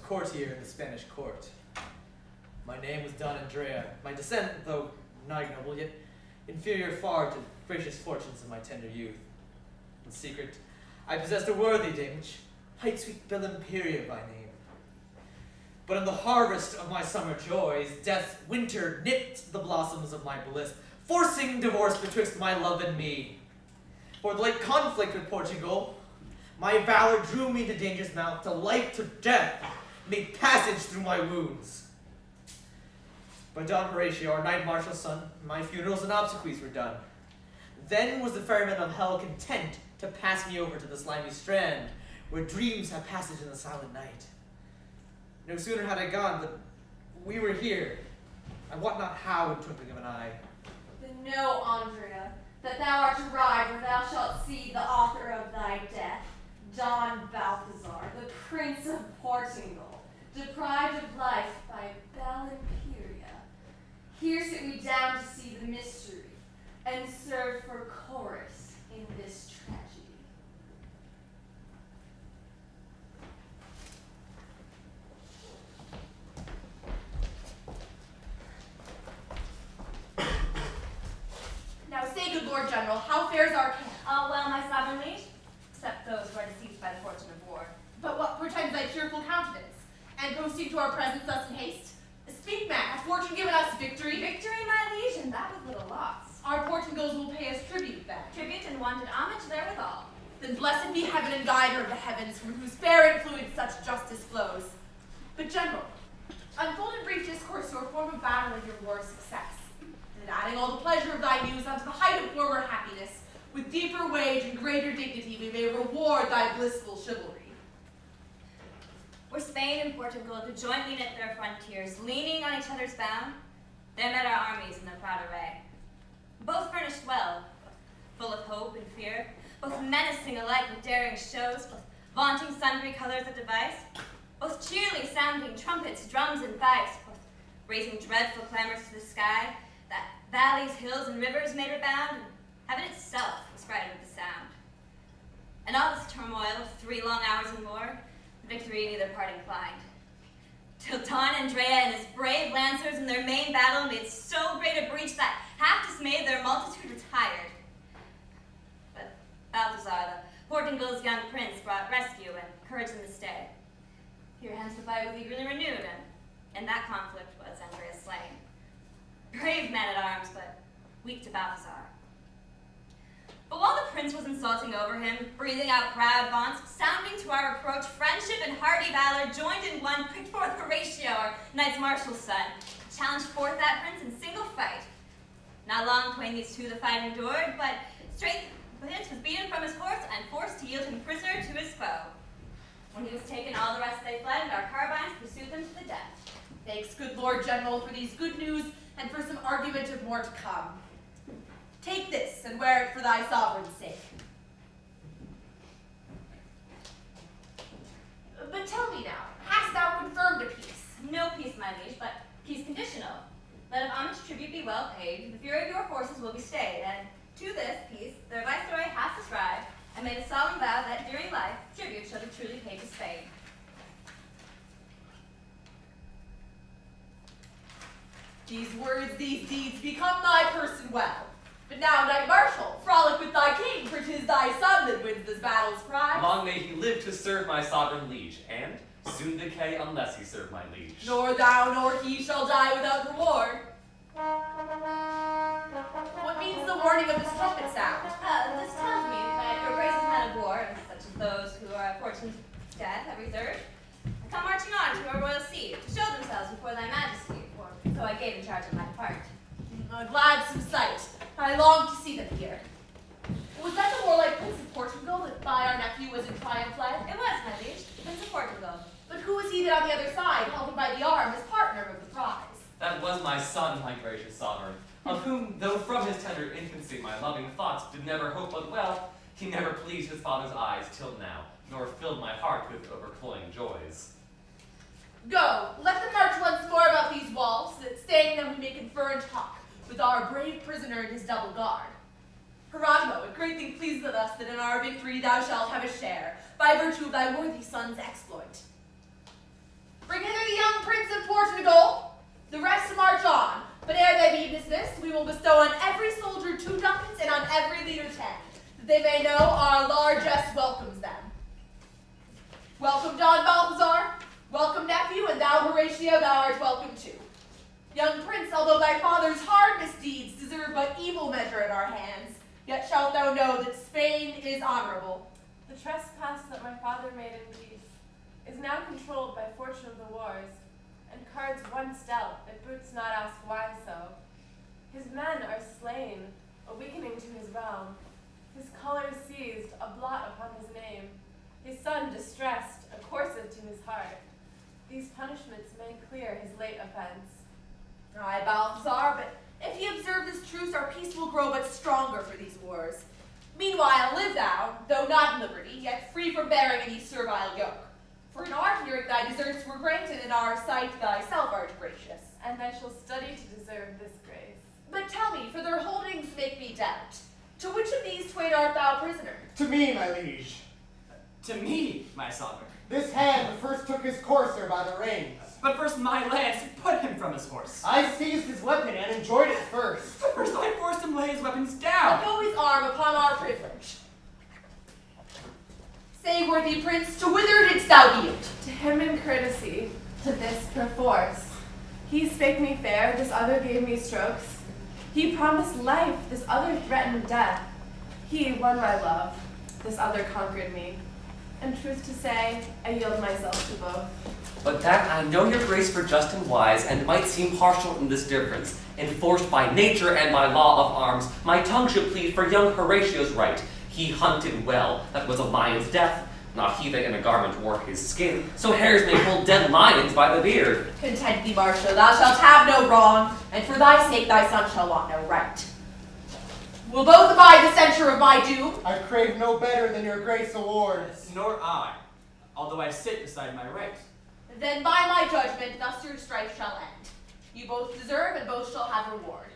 courtier in the Spanish court. My name was Don Andrea. My descent, though not ignoble, yet inferior far to gracious fortunes of my tender youth. In secret, I possessed a worthy dame, which hight sweet Bel-imperia by name. But in the harvest of my summer joys, death's winter nipped the blossoms of my bliss, forcing divorce betwixt my love and me. For the late conflict with Portugal, my valor drew me to danger's mouth, to life, to death, made passage through my wounds. By Don Horatio, our knight marshal's son, my funerals and obsequies were done. Then was the ferryman of hell content to pass me over to the slimy strand, where dreams have passage in the silent night. No sooner had I gone, but we were here. I wot not how in twinkling of an eye. Then know, Andrea, that thou art arrived where thou shalt see the author of thy death, Don Balthazar, the Prince of Portugal, deprived of life by Bel-imperia. Here sit we down to see the mystery, and serve for chorus in this tragedy. Now say, good Lord General, how fares our camp? All well, my sovereign liege, except those who are deceived by the fortune of war. But what portends thy cheerful countenance? And posting to our presence thus in haste? Speak, man, hath fortune given us victory? Victory, my liege, and that with little loss. Our Portugals will pay us tribute then. Tribute and wanted homage therewithal. Then blessed be heaven and guider of the heavens, from whose fair influence such justice flows. But General, unfold in brief discourse your form of battle and your war success. And adding all the pleasure of thy news unto the height of former happiness, with deeper wage and greater dignity we may reward thy blissful chivalry. Were Spain and Portugal to jointly knit their frontiers, leaning on each other's bound, there met our armies in the proud array. Both furnished well, full of hope and fear, both menacing alike with daring shows, both vaunting sundry colors of device, both cheerily sounding trumpets, drums, and fifes, both raising dreadful clamors to the sky, that valleys, hills, and rivers made rebound, and heaven itself was frightened with the sound. And all this turmoil of 3 long hours and more, victory neither part inclined. Till Don Andrea and his brave lancers in their main battle made so great a breach that half dismayed their multitude retired. But Balthazar, the Portugal's young prince, brought rescue and courage in the stay. Here hence the fight was eagerly renewed, and in that conflict was Andrea slain. Brave man at arms, but weak to Balthazar. But while the prince was insulting over him, breathing out proud vaunts, sounding to our approach friendship and hearty valor, joined in one, pricked forth Horatio, our knight's marshal's son, challenged forth that prince in single fight. Not long twain these two the fight endured, but straight the prince was beaten from his horse and forced to yield him prisoner to his foe. When he was taken, all the rest they fled, and our carbines pursued them to the death. Thanks, good Lord General, for these good news and for some argument of more to come. Take this and wear it for thy sovereign's sake. But tell me now, hast thou confirmed a peace? No peace, my liege, but peace conditional. Let of homage tribute be well paid, the fury of your forces will be stayed, and to this peace their viceroy hath subscribed, and made a solemn vow that during life tribute shall be truly paid to Spain. These words, these deeds, become thy person well. But now, Knight Marshal, frolic with thy king, for 'tis thy son that wins this battle's prize. Long may he live to serve my sovereign liege, and soon decay unless he serve my liege. Nor thou nor he shall die without reward. What means the warning of this trumpet sound? This tells me that your grace's men of war, such as those who are at fortune's death have reserved, come marching on to our royal seat to show themselves before thy majesty, for so I gave in charge of my part. A gladsome sight. I long to see them here. Was that the warlike Prince of Portugal that by our nephew was in triumph led? It was, my liege, Prince of Portugal. But who was he that on the other side, held him by the arm, as partner of the prize? That was my son, my gracious sovereign, of whom, though from his tender infancy my loving thoughts did never hope but well, he never pleased his father's eyes till now, nor filled my heart with overflowing joys. Go, let them march once more about these walls, so that staying them we may confer and talk with our brave prisoner and his double guard. Hieronimo, a great thing pleaseth us that in our victory thou shalt have a share, by virtue of thy worthy son's exploit. Bring hither the young Prince of Portugal. The rest march on. But ere they be dismissed, we will bestow on every soldier 2 ducats and on every leader 10, that they may know our largesse welcomes them. Welcome, Don Balthazar. Welcome, nephew, and thou, Horatio, thou art welcome too. Young prince, although thy father's hard misdeeds deserve but evil measure at our hands, yet shalt thou know that Spain is honorable. The trespass that my father made in peace is now controlled by fortune of the wars, and cards once dealt, it boots not ask why so. His men are slain, a weakening to his realm. His colours seized, a blot upon his name. His son distressed, a corset to his heart. These punishments may clear his late offense. Aye, Balthazar, but if ye observe this truce, our peace will grow but stronger for these wars. Meanwhile, live thou, though not in liberty, yet free from bearing any servile yoke. For in our hearing thy deserts were granted, in our sight thyself art gracious. And I shall study to deserve this grace. But tell me, for their holdings make me doubt, to which of these twain art thou prisoner? To me, my liege. To me, my sovereign. This hand first took his courser by the reins. But first my lance put him from his horse. I seized his weapon and enjoyed it first. But first I forced him lay his weapons Let down. go his arm upon our privilege. Say, worthy prince, to whither didst thou yield? To him in courtesy, to this perforce. He spake me fair, this other gave me strokes. He promised life, this other threatened death. He won my love, this other conquered me. And truth to say, I yield myself to both. But that I know your grace for just and wise, and might seem partial in this difference, enforced by nature and by law of arms, my tongue should plead for young Horatio's right. He hunted well, that was a lion's death, not he that in a garment wore his skin, so hares may pull dead lions by the beard. Content thee, Marcia, thou shalt have no wrong, and for thy sake thy son shall want no right. Will both abide the censure of my doom? I crave no better than your grace award. Nor I, although I sit beside my right. Then by my judgment thus your strife shall end. You both deserve, and both shall have reward.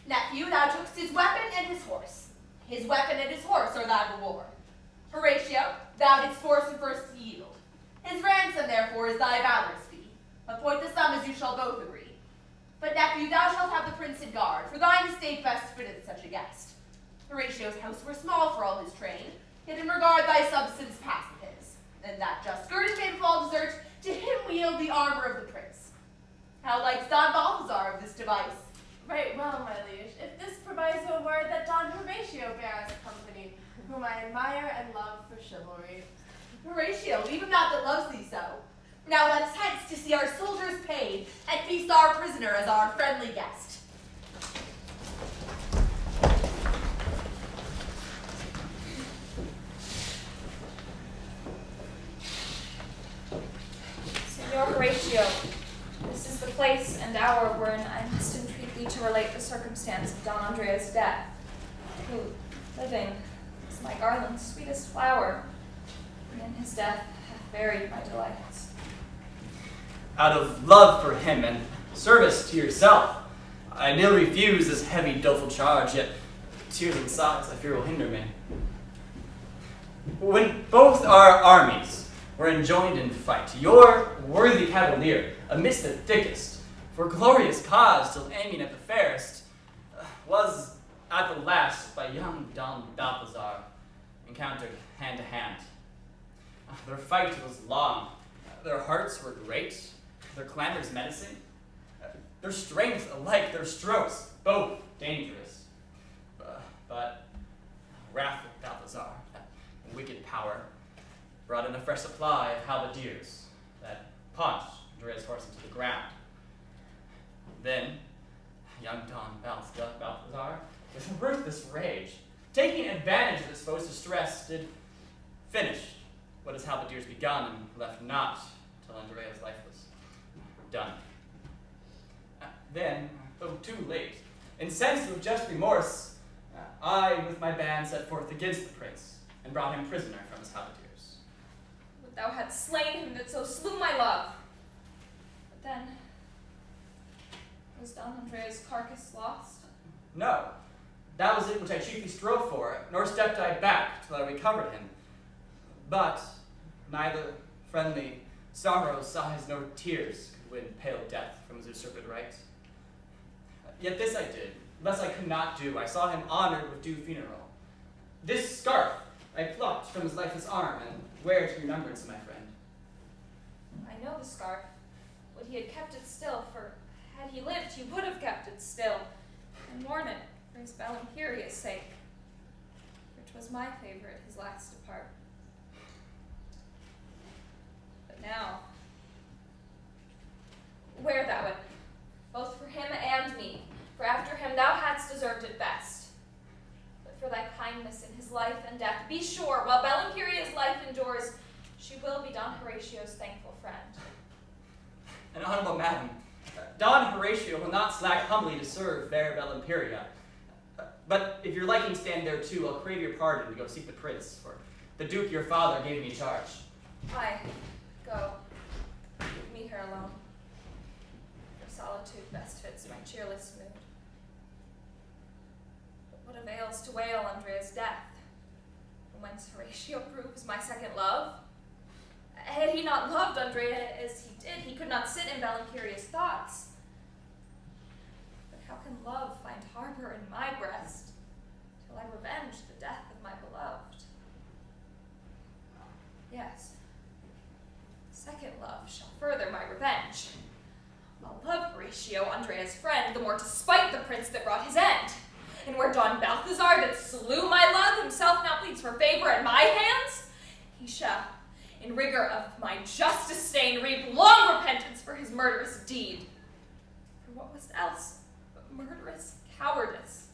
Nephew, thou tookst his weapon and his horse. His weapon and his horse are thy reward. Horatio, thou didst force him first to yield. His ransom, therefore, is thy valorous fee. Appoint the sum as you shall both agree. But nephew, thou shalt have the prince in guard, for thine estate best fitteth such a guest. Horatio's house were small for all his train, yet in regard thy substance passeth his. And that just girded may befall desert, to him wield the armor of the prince. How likes Don Balthazar of this device? Right well, my liege, if this proviso were that Don Horatio bear us company, whom I admire and love for chivalry. Horatio, leave him not that loves thee so. Now let us hence to see our soldiers paid, and feast our prisoner as our friendly guest. Senor Horatio, this is the place and hour wherein I must entreat thee to relate the circumstance of Don Andrea's death, who, living, is my garland's sweetest flower, and in his death hath buried my delights. Out of love for him and service to yourself, I nill refuse this heavy doleful charge, yet tears and sighs I fear will hinder me. When both our armies were enjoined in fight, your worthy cavalier, amidst the thickest, for glorious cause still aiming at the fairest, was at the last by young Don Balthazar encountered hand to hand. Their fight was long, their hearts were great, their clamors menacing, their strength alike, their strokes both dangerous. But wrathful Balthazar, that wicked power, brought in a fresh supply of halberdiers that punched Andrea's horse into the ground. Then, young Don Balthazar, with ruthless rage, taking advantage of his foe's distress, did finish what his halberdiers begun and left not till Andrea's life was done. Then, though too late, incensed with just remorse, I with my band set forth against the prince and brought him prisoner from his halberdiers. Would thou hadst slain him that so slew my love. But then, was Don Andrea's carcass lost? No, that was it which I chiefly strove for, nor stepped I back till I recovered him. But neither friendly Sorrow, sighs, nor tears could win pale death from his usurped right. Yet this I did, less I could not do. I saw him honored with due funeral. This scarf I plucked from his lifeless arm, and wear it in remembrance of my friend. I know the scarf. Would he had kept it still, for had he lived, he would have kept it still, and worn it for his Bel-imperia's sake, for 'twas my favorite his last depart. But now, wear thou it, both for him and me, for after him thou hadst deserved it best. But for thy kindness in his life and death, be sure, while Bel-imperia's life endures, she will be Don Horatio's thankful friend. And honorable madam, Don Horatio will not slack humbly to serve fair Bel-imperia. But if your liking stand there too, I'll crave your pardon to go seek the prince, for the duke your father gave me charge. Aye, go. Leave me here alone. For solitude best fits my cheerless mood. But what avails to wail Andrea's death, from whence Horatio proves my second love? Had he not loved Andrea as he did, he could not sit in Bel-imperia's thoughts. But how can love find harbor in my breast, till I revenge the death of my beloved? Yes, second love shall further my revenge. I'll love Horatio, Andrea's friend, the more to spite the prince that wrought his end. And where Don Balthazar that slew my love himself now pleads for favor at my hands, he shall, in rigor of my just disdain, reap long repentance for his murderous deed. For what was else but murderous cowardice?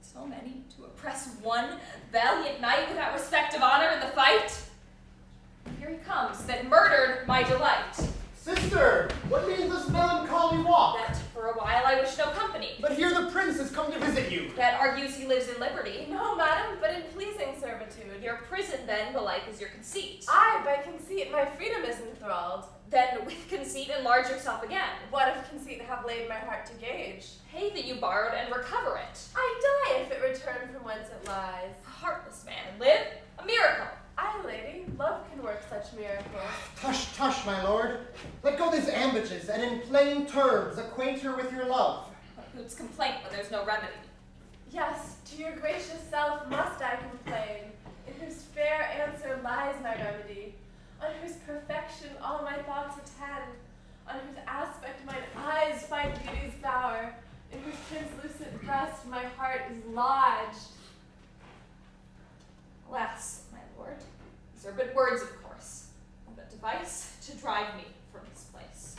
So many to oppress one valiant knight without respect of honor in the fight? Here he comes, that murdered my delight. Sister, what means this melancholy walk? That for a while I wish no company. But here the prince has come to visit you. That argues he lives in liberty. No, madam, but in pleasing servitude. Your prison, then, belike is your conceit. Aye, by conceit my freedom is enthralled. Then with conceit enlarge yourself again. What if conceit have laid my heart to gauge? Pay that you borrowed and recover it. I die if it return from whence it lies. A heartless man and live, a miracle. Aye, lady, love can work such miracles. Tush, tush, my lord. Let go these ambages, and in plain terms acquaint her with your love. A hoot's complaint when there's no remedy. Yes, to your gracious self must I complain, in whose fair answer lies my remedy, on whose perfection all my thoughts attend, on whose aspect mine eyes find beauty's bower, in whose translucent breast my heart is lodged. Alas, my lord, these are but words, of course, and but device to drive me from this place.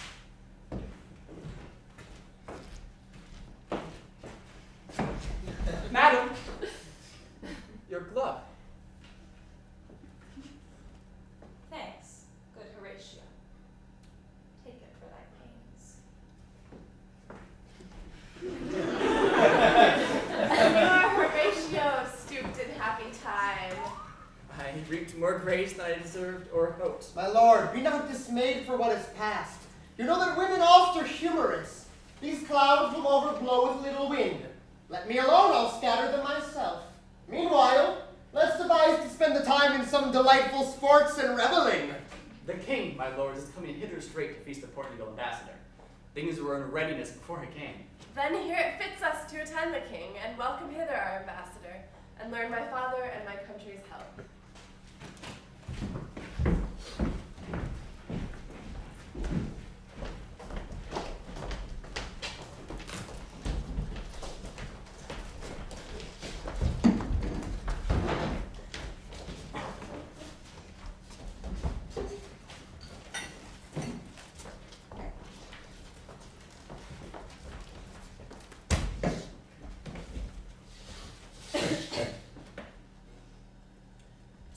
Madam, your glove. Thanks, good Horatio. Take it for thy pains. Your Horatio stooped in happy time. I reaped more grace than I deserved or hoped. My lord, be not dismayed for what is past. You know that women oft are humorous. These clouds will overblow with little wind. Let me alone, I'll scatter them myself. Meanwhile, let's devise to spend the time in some delightful sports and reveling. The king, my lord, is coming hither straight to feast the Portugal ambassador. Things were in readiness before he came. Then here it fits us to attend the king, and welcome hither our ambassador, and learn my father and my country's health.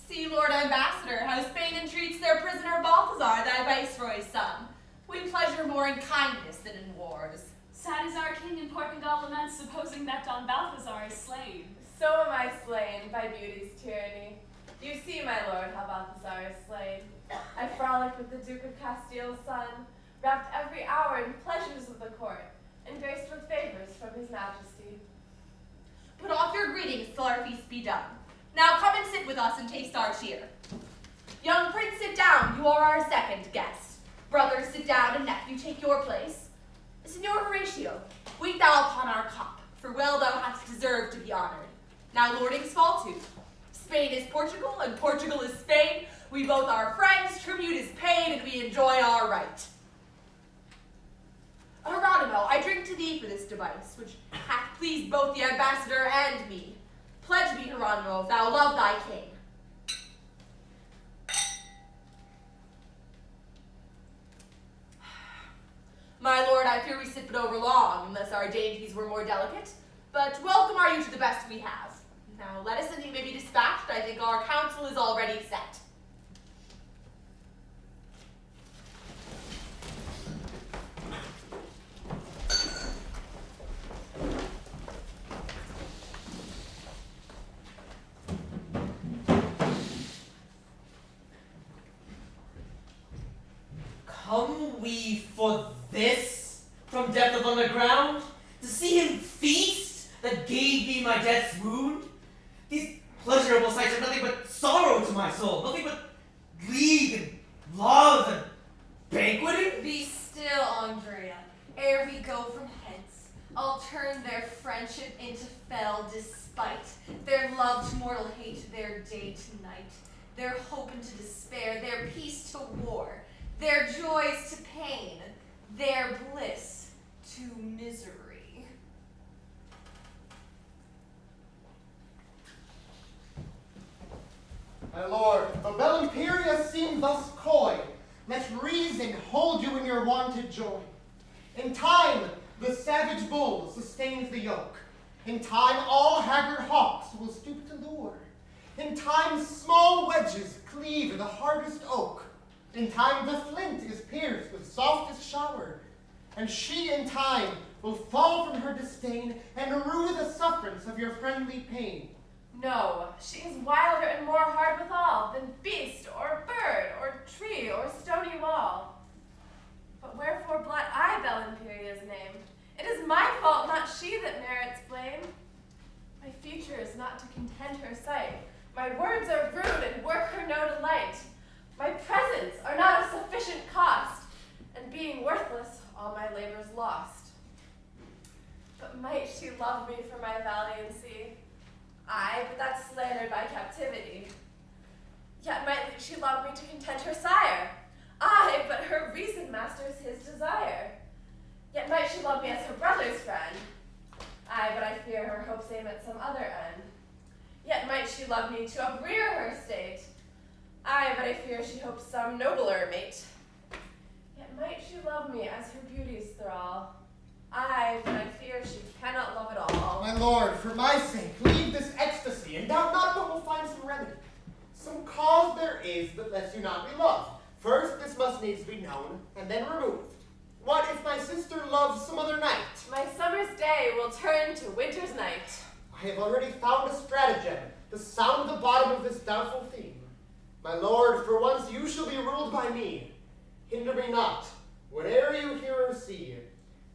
See, Lord Ambassador, how Spain entreats their prisoner Balthazar, thy viceroy's son. We pleasure more in kindness than in wars. Sad is our king in Portugal laments, supposing that Don Balthazar is slain. So am I slain by beauty's tyranny. You see, my lord, how Balthazar is slain. I frolic with the Duke of Castile's son, wrapped every hour in pleasures of the court, and graced with favors from his majesty. Put off your greetings till our feast be done. Now come and sit with us and taste our cheer. Young prince, sit down. You are our second guest. Brother, sit down, and nephew, take your place. Signor Horatio, wait thou upon our cup, for well thou hast deserved to be honored. Now lordings fall to. Spain is Portugal, and Portugal is Spain. We both are friends, tribute is paid, and we enjoy our right. Hieronimo, I drink to thee for this device, which hath pleased both the ambassador and me. Pledge me, Hieronimo, if thou love thy king. My lord, I fear we sit but over long, unless our dainties were more delicate. But welcome are you to the best we have. Now let us and he may be dispatched. I think our council is already set. Come we for this from depth of underground, to see him feast that gave me my death's wound? These pleasurable sights are nothing but sorrow to my soul, nothing but league and love and banqueting. Be still, Andrea, ere we go from hence. I'll turn their friendship into fell despite, their love to mortal hate, their day to night, their hope into despair, their peace to war, their joys to pain, their bliss to misery. My lord, the Bel-imperia seem thus coy. Let reason hold you in your wonted joy. In time, the savage bull sustains the yoke. In time, all haggard hawks will stoop to lure. In time, small wedges cleave the hardest oak. In time, the flint is pierced with softest shower. And she in time will fall from her disdain and rue the sufferance of your friendly pain. No, she is wilder and more hard withal than beast or bird or tree or stony wall. But wherefore blot I Bel-imperia's name? It is my fault, not she, that merits blame. My future is not to content her sight. My words are rude and work her no delight. My presents are not of sufficient cost, and being worthless, all my labors lost. But might she love me for my valiancy? Aye, but that's slandered by captivity. Yet might she love me to content her sire? Aye, but her reason masters his desire. Yet might she love me as her brother's friend? Aye, but I fear her hopes aim at some other end. Yet might she love me to uprear her state? Aye, but I fear she hopes some nobler mate. Yet might she love me as her beauty's thrall? Aye, but I fear she cannot love at all. My lord, for my sake, leave this ecstasy, and doubt not but we'll find some remedy. Some cause there is that lets you not be loved. First, this must needs be known, and then removed. What if my sister loves some other knight? My summer's day will turn to winter's night. I have already found a stratagem to sound the bottom of this doubtful theme. My lord, for once you shall be ruled by me. Hinder me not, whate'er you hear or see.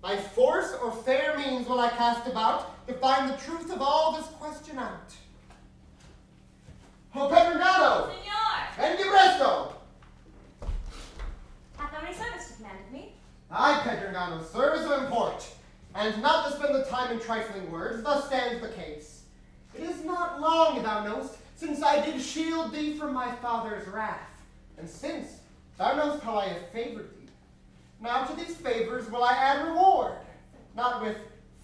By force or fair means will I cast about to find the truth of all this question out. O Pedringano! Senor! And Gibresto! Hath thou any service to command of me? I, Pedringano, serve of import, and not to spend the time in trifling words, thus stands the case. It is not long, thou knowst, since I did shield thee from my father's wrath, and since thou knowst how I have favored thee. Now to these favors will I add reward, not with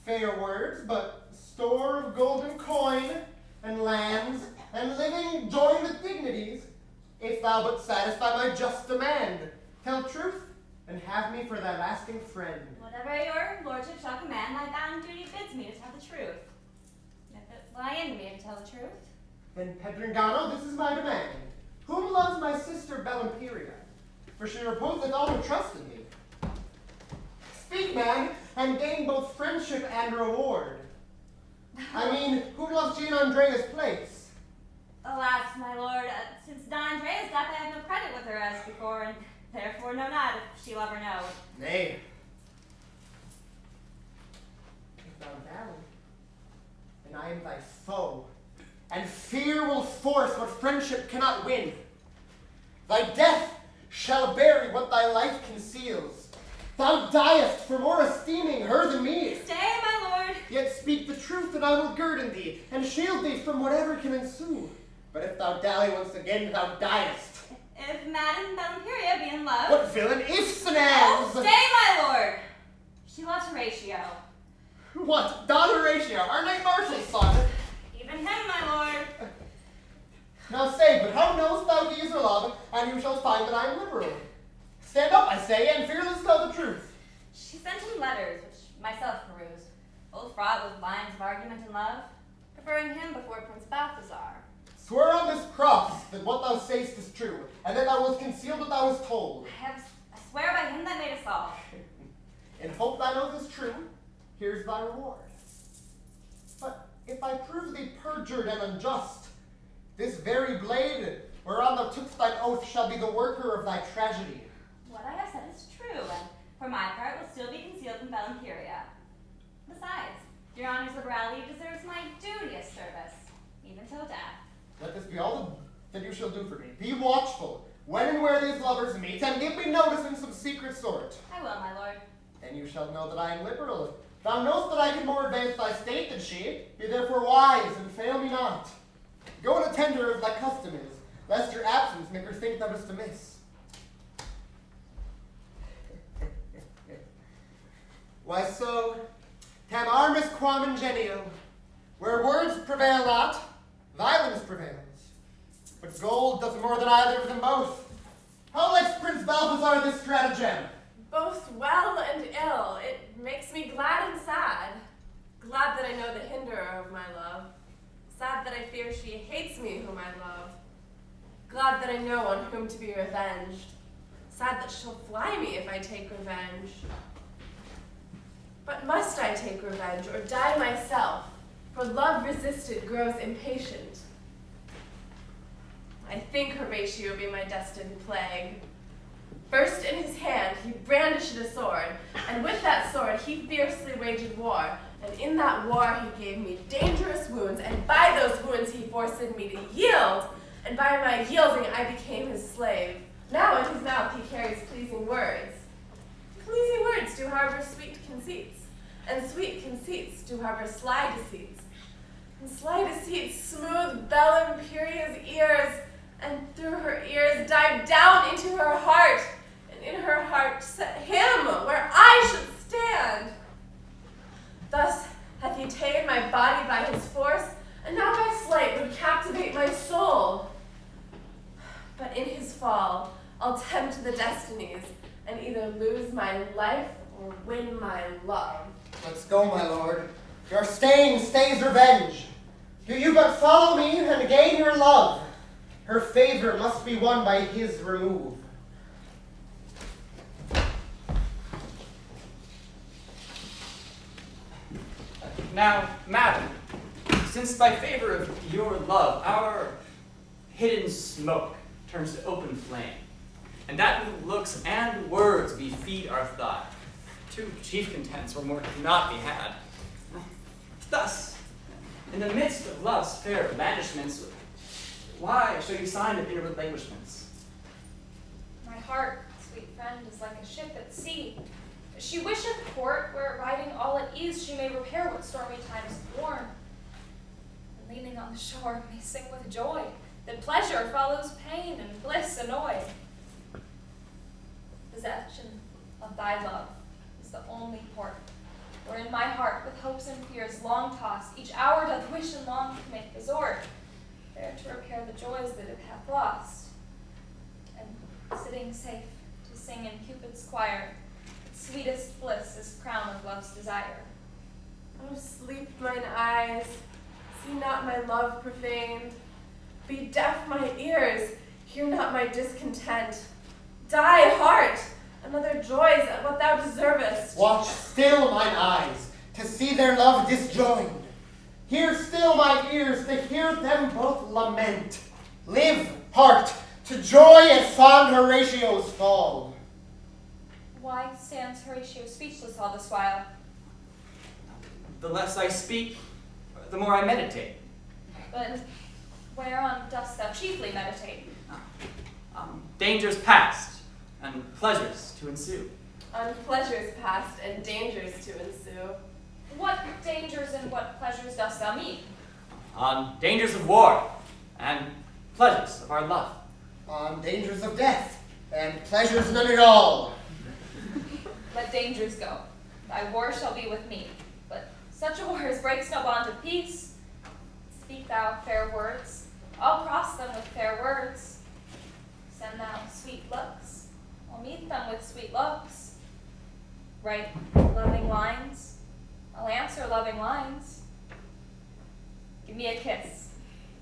fair words, but store of golden coin, and lands, and living joined with dignities, if thou but satisfy my just demand. Tell truth, and have me for thy lasting friend. Whatever your lordship shall command, my bound duty bids me to tell the truth. If it lie in me to tell the truth. Then, Pedringano, this is my demand. Whom loves my sister Bel-imperia? For she reposeth all her trust in me. Speak, man, and gain both friendship and reward. I mean, who loves Jean Andrea's place? Alas, my lord, since Don Andrea's death, I have no credit with her as before, and therefore know not if she love or no. Nay. If thou valley, then I am thy foe, and fear will force what friendship cannot win. Thy death shall bury what thy life conceals. Thou diest for more esteeming her than me. Stay, my lord. Yet speak the truth, and I will gird thee, and shield thee from whatever can ensue. But if thou dally once again, thou diest. If Madame Bel-imperia be in love. What villain ifs and Oh, ands? stay, my lord. She loves Horatio. What? Don Horatio, our knight marshal's son? Even him, my lord. Now say, but how knowest thou he is her love, and you shall find that I am liberal? Stand up, I say, and fearless tell the truth. She sent him letters, which myself perused, both fraught with lines of argument and love, preferring him before Prince Balthazar. Swear on this cross that what thou say'st is true, and that thou wilt conceal what thou hast told. I swear by him that made us all. In hope thine oath is true, here's thy reward. But if I prove thee perjured and unjust, this very blade whereon thou tookst thine oath shall be the worker of thy tragedy. What I have said is true, and for my part will still be concealed from Bel-imperia. Besides, your honor's liberality deserves my duteous service, even till death. Let this be all that you shall do for me. Be watchful when and where these lovers meet, and give me notice in some secret sort. I will, my lord. And you shall know that I am liberal. Thou knowst that I can more advance thy state than she. Be therefore wise, and fail me not. Go and attend her as thy custom is, lest your absence make her think thou dost amiss. Why so, tam armis quam ingenio, where words prevail not, violence prevails. But gold doth more than either of them both. How likes Prince Balthazar this stratagem? Both well and ill. It makes me glad and sad. Glad that I know the hinderer of my love. Sad that I fear she hates me whom I love. Glad that I know on whom to be revenged. Sad that she'll fly me if I take revenge. But must I take revenge or die myself? For love resisted grows impatient. I think Horatio be my destined plague. First in his hand he brandished a sword, and with that sword he fiercely waged war. And in that war he gave me dangerous wounds, and by those wounds he forced me to yield, and by my yielding I became his slave. Now in his mouth he carries pleasing words. Pleasing words do harbor sweet conceits, and sweet conceits do harbor sly deceits. And sly deceits smooth Bel-imperia's ears, and through her ears dive down into her heart, and in her heart set him where I should stand. Thus hath he ta'en my body by his force, and now by sleight would captivate my soul. But in his fall I'll tempt the destinies, and either lose my life or win my love. Let's go, my lord. Your staying stays revenge. Do you but follow me and gain your love. Her favor must be won by his remove. Now, madam, since by favor of your love, our hidden smoke turns to open flame, and that with looks and words we feed our thought, two chief contents where more cannot be had. Thus, in the midst of love's fair blandishments, why show you sign of inner relinquishments? My heart, sweet friend, is like a ship at sea. She wisheth port, where riding all at ease she may repair what stormy times have worn. And leaning on the shore may sing with joy, that pleasure follows pain and bliss annoy. Possession of thy love is the only port, wherein my heart with hopes and fears long tossed, each hour doth wish and long to make resort, there to repair the joys that it hath lost, and sitting safe to sing in Cupid's choir, sweetest bliss is crown of love's desire. Oh, sleep mine eyes, see not my love profaned. Be deaf my ears, hear not my discontent. Die, heart, another joys at what thou deservest. Watch still mine eyes, to see their love disjoined. Hear still my ears, to hear them both lament. Live, heart, to joy at fond Horatio's fall. Why stands Horatio speechless all this while? The less I speak, the more I meditate. But whereon dost thou chiefly meditate? Dangers past, and pleasures to ensue. On pleasures past and dangers to ensue. What dangers and what pleasures dost thou mean? On dangers of war, and pleasures of our love. On dangers of death, and pleasures none at all. Let dangers go. Thy war shall be with me. But such a war as breaks no bond of peace. Speak thou fair words. I'll cross them with fair words. Send thou sweet looks. I'll meet them with sweet looks. Write loving lines. I'll answer loving lines. Give me a kiss.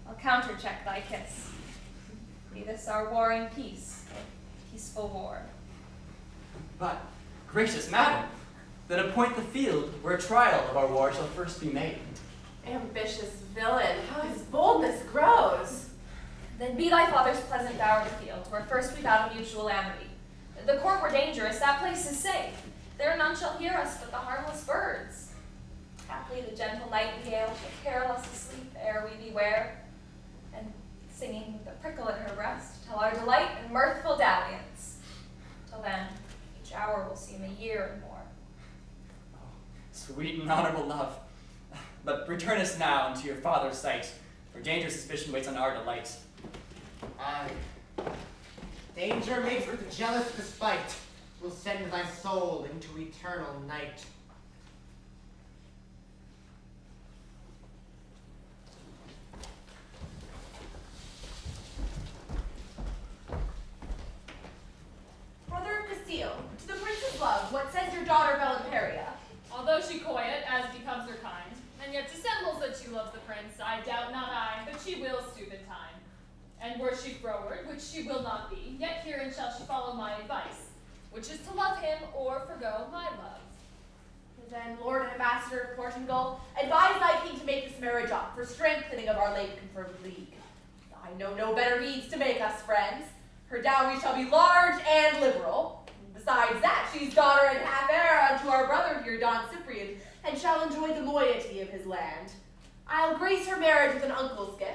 I'll countercheck thy kiss. Be this our warring peace, a peaceful war. But, gracious madam, then appoint the field where trial of our war shall first be made. Ambitious villain, how his boldness grows. Then be thy father's pleasant bower the field, where first we battle mutual amity. The court were dangerous, that place is safe. There none shall hear us but the harmless birds. Haply the gentle nightingale shall carol us asleep ere we beware, and singing with a prickle in her breast, tell our delight and mirthful dalliance. Till then, each hour will seem a year and more. Oh, sweet and honorable love. But return us now into your father's sight, for dangerous suspicion waits on our delight. Aye. Danger makes with jealous despite will send thy soul into eternal night. Brother Castillo, to the prince's love, what says your daughter Bel-imperia? Although she coy it, as becomes her kind, and yet dissembles that she loves the prince, I doubt not I, but she will stoop in time. And were she froward, which she will not be, yet herein shall she follow my advice, which is to love him or forgo my love. Then, Lord and Ambassador of Portugal, advise thy king to make this marriage up for strengthening of our late confirmed league. I know no better means to make us friends. Her dowry shall be large and liberal. Besides that, she's daughter and half heir unto our brother here, Don Cyprian, and shall enjoy the moiety of his land. I'll grace her marriage with an uncle's gift.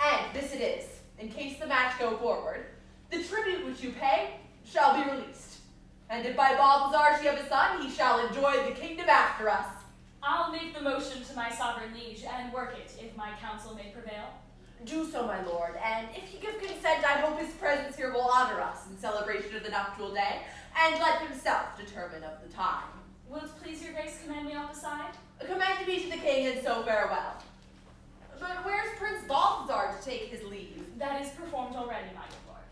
And this it is, in case the match go forward, the tribute which you pay shall be released. And if by Balthazar she have a son, he shall enjoy the kingdom after us. I'll make the motion to my sovereign liege and work it, if my counsel may prevail. Do so, my lord, and if he give consent, I hope his presence here will honor us in celebration of the nuptial day, and let himself determine of the time. Will it please your grace command me on the side? Commend me to the king, and so farewell. But where's Prince Balthazar to take his leave? That is performed already, my good lord.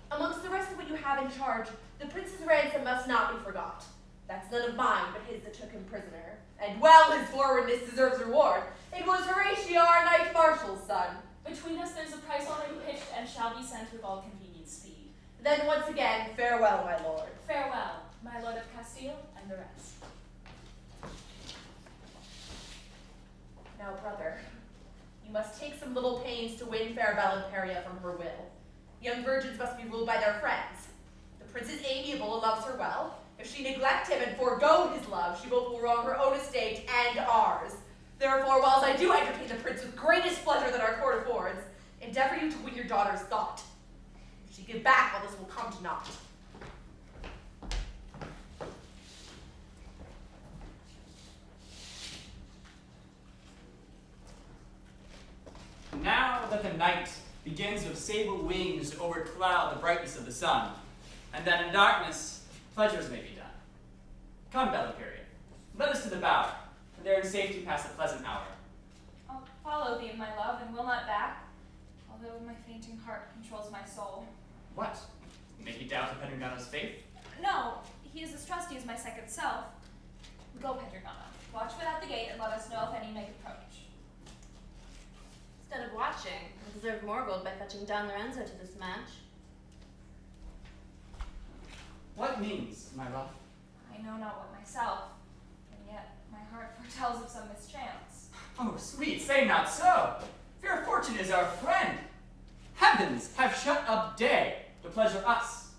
Amongst the rest of what you have in charge, the prince's ransom must not be forgot. That's none of mine, but his that took him prisoner. And well, his forwardness deserves reward. It was Horatio, our knight marshal's son. Between us there's a price already pitched, and shall be sent with all convenient speed. Then once again, farewell, my lord. Farewell, my lord of Castile, and the rest. Now, brother, you must take some little pains to win fair Bel-imperia from her will. Young virgins must be ruled by their friends. The prince is amiable and loves her well. If she neglect him and forego his love, she both will wrong her own estate and ours. Therefore, whilst I do entertain the prince with greatest pleasure that our court affords, endeavor you to win your daughter's thought. If she give back, all this will come to naught. Now that the night begins with sable wings to overcloud the brightness of the sun, and that in darkness pleasures may be done. Come, Bel-imperia, let us to the bower, and there in safety pass a pleasant hour. I'll follow thee, my love, and will not back, although my fainting heart controls my soul. What? Make you doubt of Pedringano's faith? No, he is as trusty as my second self. Go, Pedringano. Watch without the gate and let us know if any make approach. Instead of watching, I deserve more gold by fetching Don Lorenzo to this match. What means, my love? I know not what myself, and yet my heart foretells of some mischance. Oh, sweet, say not so. Fair fortune is our friend. Heavens have shut up day to pleasure us.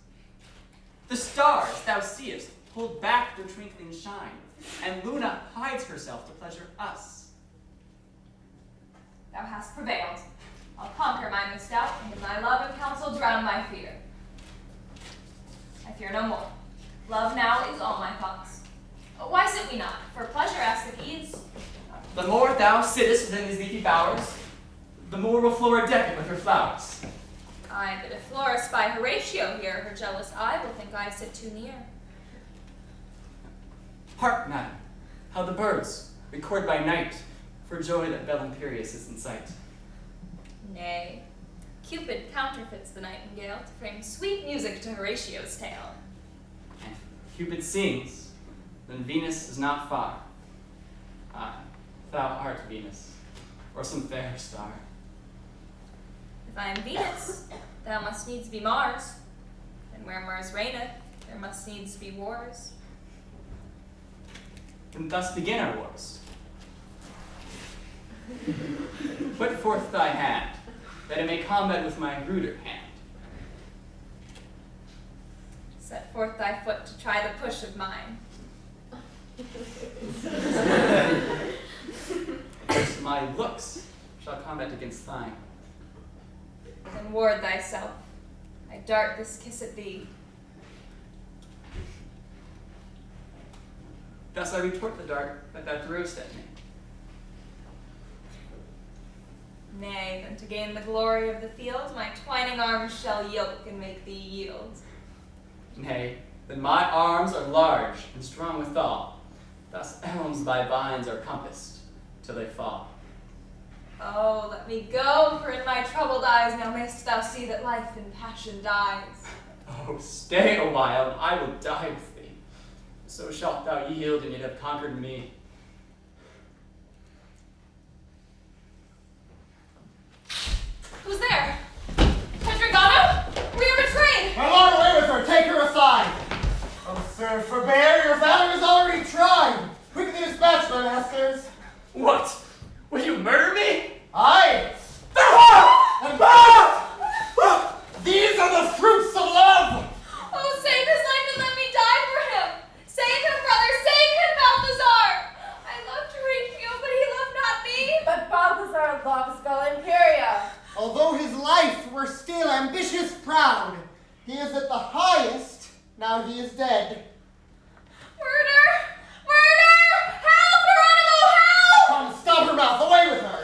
The stars, thou seest, hold back their twinkling shine, and Luna hides herself to pleasure us. Thou hast prevailed. I'll conquer my misdoubt, and in thy love and counsel drown my fear. I fear no more. Love now is all my thoughts. Why sit we not? For pleasure ask at ease. The more thou sittest within these leafy bowers, the more will Flora deck it with her flowers. Aye, but if Flora spy Horatio here, her jealous eye will think I sit too near. Hark, madam, how the birds record by night for joy that Bel-imperia is in sight. Nay, Cupid counterfeits the nightingale to frame sweet music to Horatio's tale. And if Cupid sings, then Venus is not far. Aye, thou art Venus, or some fair star. If I am Venus, thou must needs be Mars. And where Mars reigneth, there must needs be wars. And thus begin our wars. Put forth thy hand, that it may combat with my ruder hand. Set forth thy foot to try the push of mine. First my looks shall combat against thine. Then ward thyself. I dart this kiss at thee. Thus I retort the dart that thou threwest at me. Nay, then to gain the glory of the field, my twining arms shall yoke and make thee yield. Nay, then my arms are large and strong withal. Thus elms by vines are compassed till they fall. Oh, let me go, for in my troubled eyes now mayst thou see that life in passion dies. Oh, stay a while, and I will die with thee. So shalt thou yield, and yet have conquered me. Who's there? Pedringano? We are betrayed! My lord, away with her! Take her aside! Oh, sir, forbear! Your valor is already tried! Quickly dispatch, my masters! What? Will you murder me? Aye! And these are the fruits of love! Oh, save his life and let me die for him! Save him, brother! Save him, Balthazar! I loved Horatio, but he loved not me! But Balthazar loves Bel-imperia. Although his life were still ambitious proud, he is at the highest, now he is dead. Murder! Murder! Help, Hieronimo, help! Come, stop her mouth, away with her!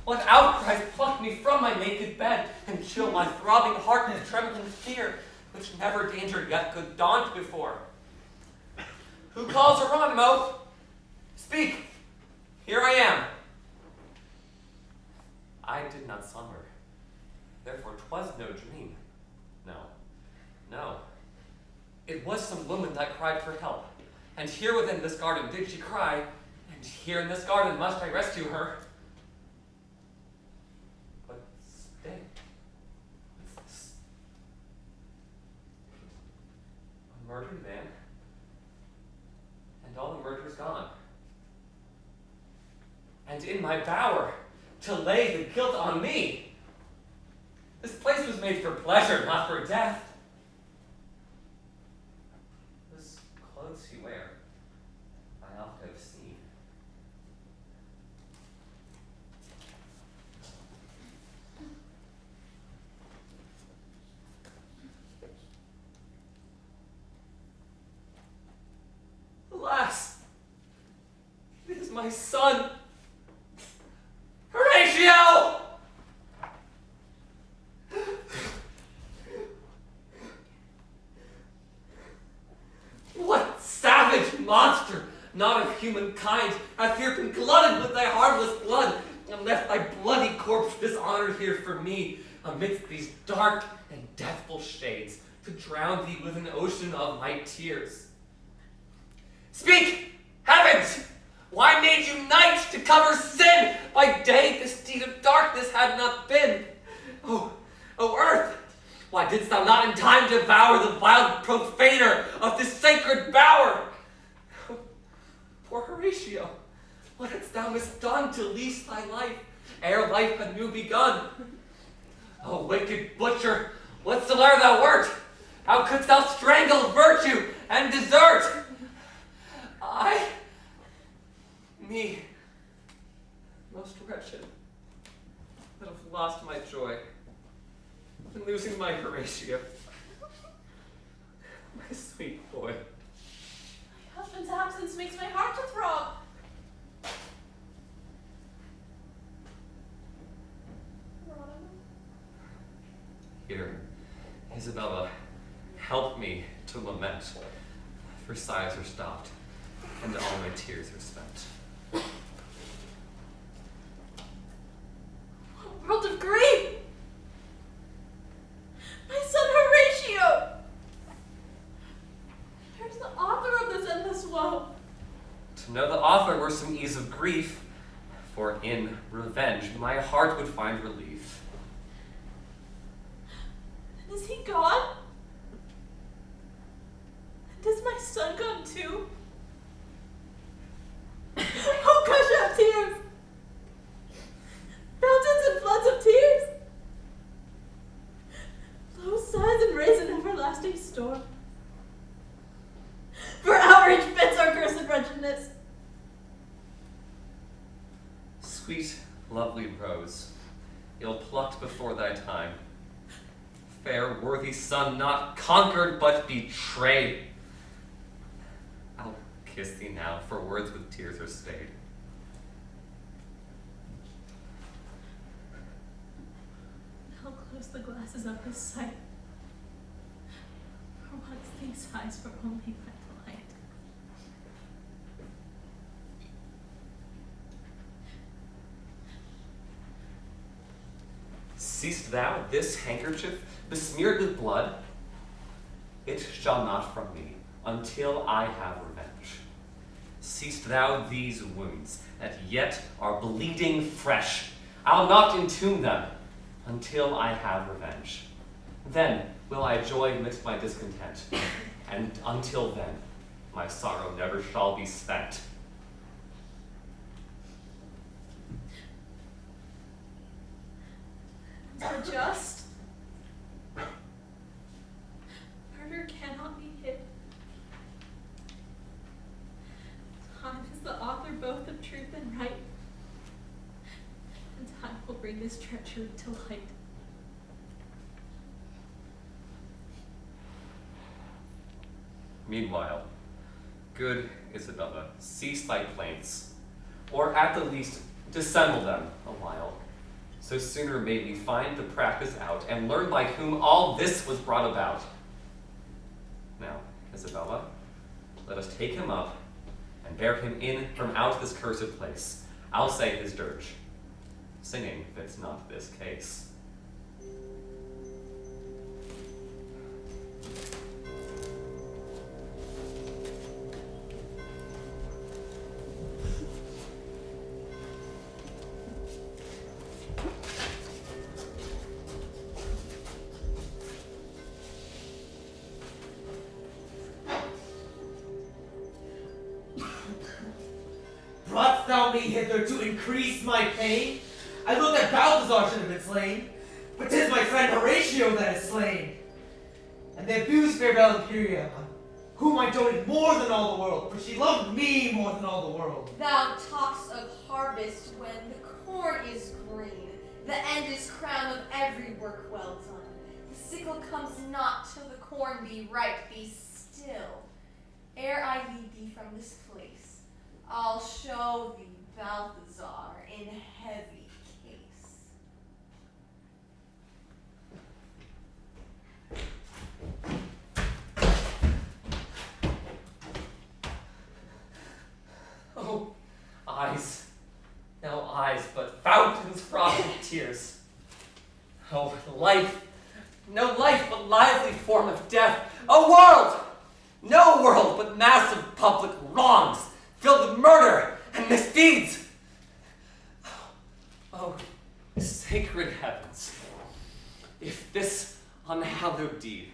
What outcries plucked me from my naked bed and chilled my throbbing heart with trembling fear, which never danger yet could daunt before? Who calls Hieronimo? Speak! Here I am. I did not slumber. Therefore 'twas no dream. No. It was some woman that cried for help. And here within this garden did she cry, and here in this garden must I rescue her. But stay. What's this? A murdered man? And all the murder's gone. And in my bower, to lay the guilt on me. This place was made for pleasure, not for death. Those clothes you wear, I oft have seen. Alas, it is my son, Horatio! What savage monster, not of humankind, hath here been glutted with thy harmless blood, and left thy bloody corpse dishonored here for me, amidst these dark and deathful shades, to drown thee with an ocean of my tears? Speak, heavens! Why made you night to cover sin? By day this deed of darkness had not been. Oh, earth! Why didst thou not in time devour the wild profaner of this sacred bower? Oh, poor Horatio, what hadst thou misdone to lease thy life, ere life had new begun? Oh, wicked butcher, whatsoe'er thou wert, how couldst thou strangle virtue and desert? most wretched, that have lost my joy, and losing my Horatio, my sweet boy. My husband's absence makes my heart to throb. Here, Isabella, help me to lament, for sighs are stopped, and all my tears are spent. What world of grief! My son Horatio! Where's the author of this endless woe? To know the author were some ease of grief, for in revenge my heart would find relief. And is he gone? And is my son gone too? Oh, gush out tears! Fountains and floods of tears! Low sighs and raise an everlasting storm. For outrage fits our cursed wretchedness. Sweet, lovely rose, ill-plucked before thy time, fair, worthy son, not conquered but betrayed. I'll kiss thee now, for words with tears are stayed. Now close the glasses of his sight. For once these eyes were only my delight. Seest thou this handkerchief besmeared with blood? It shall not from me until I have revenge. Seest thou these wounds that yet are bleeding fresh? I'll not entomb them until I have revenge. Then will I joy amidst my discontent, and until then my sorrow never shall be spent. Are just. Murder cannot be hid. Time is the author both of truth and right, and time will bring this treachery to light. Meanwhile, good Isabella, cease thy plaints, or at the least dissemble them a while. So sooner may we find the practice out, and learn by whom all this was brought about. Now, Isabella, let us take him up, and bear him in from out this cursed place. I'll say his dirge. Singing fits not this case. Broughst thou me hither to increase my pain? I look that Balthazar should have been slain, but 'tis my friend Horatio that is slain. And they abuse fair Bel-imperia, on whom I doted more than all the world, for she loved me more than all the world. Thou talks of harvest when the corn is green, the end is crown of every work well done. The sickle comes not till the corn be ripe. Be still, ere I lead thee from this place. I'll show thee Balthazar in heavy case. Oh, eyes, now eyes, but fountains frothing tears. Oh, life, no life but lively form of death. A world, no world but mass of public wrongs, filled with murder and misdeeds. Oh, sacred heavens, if this unhallowed deed,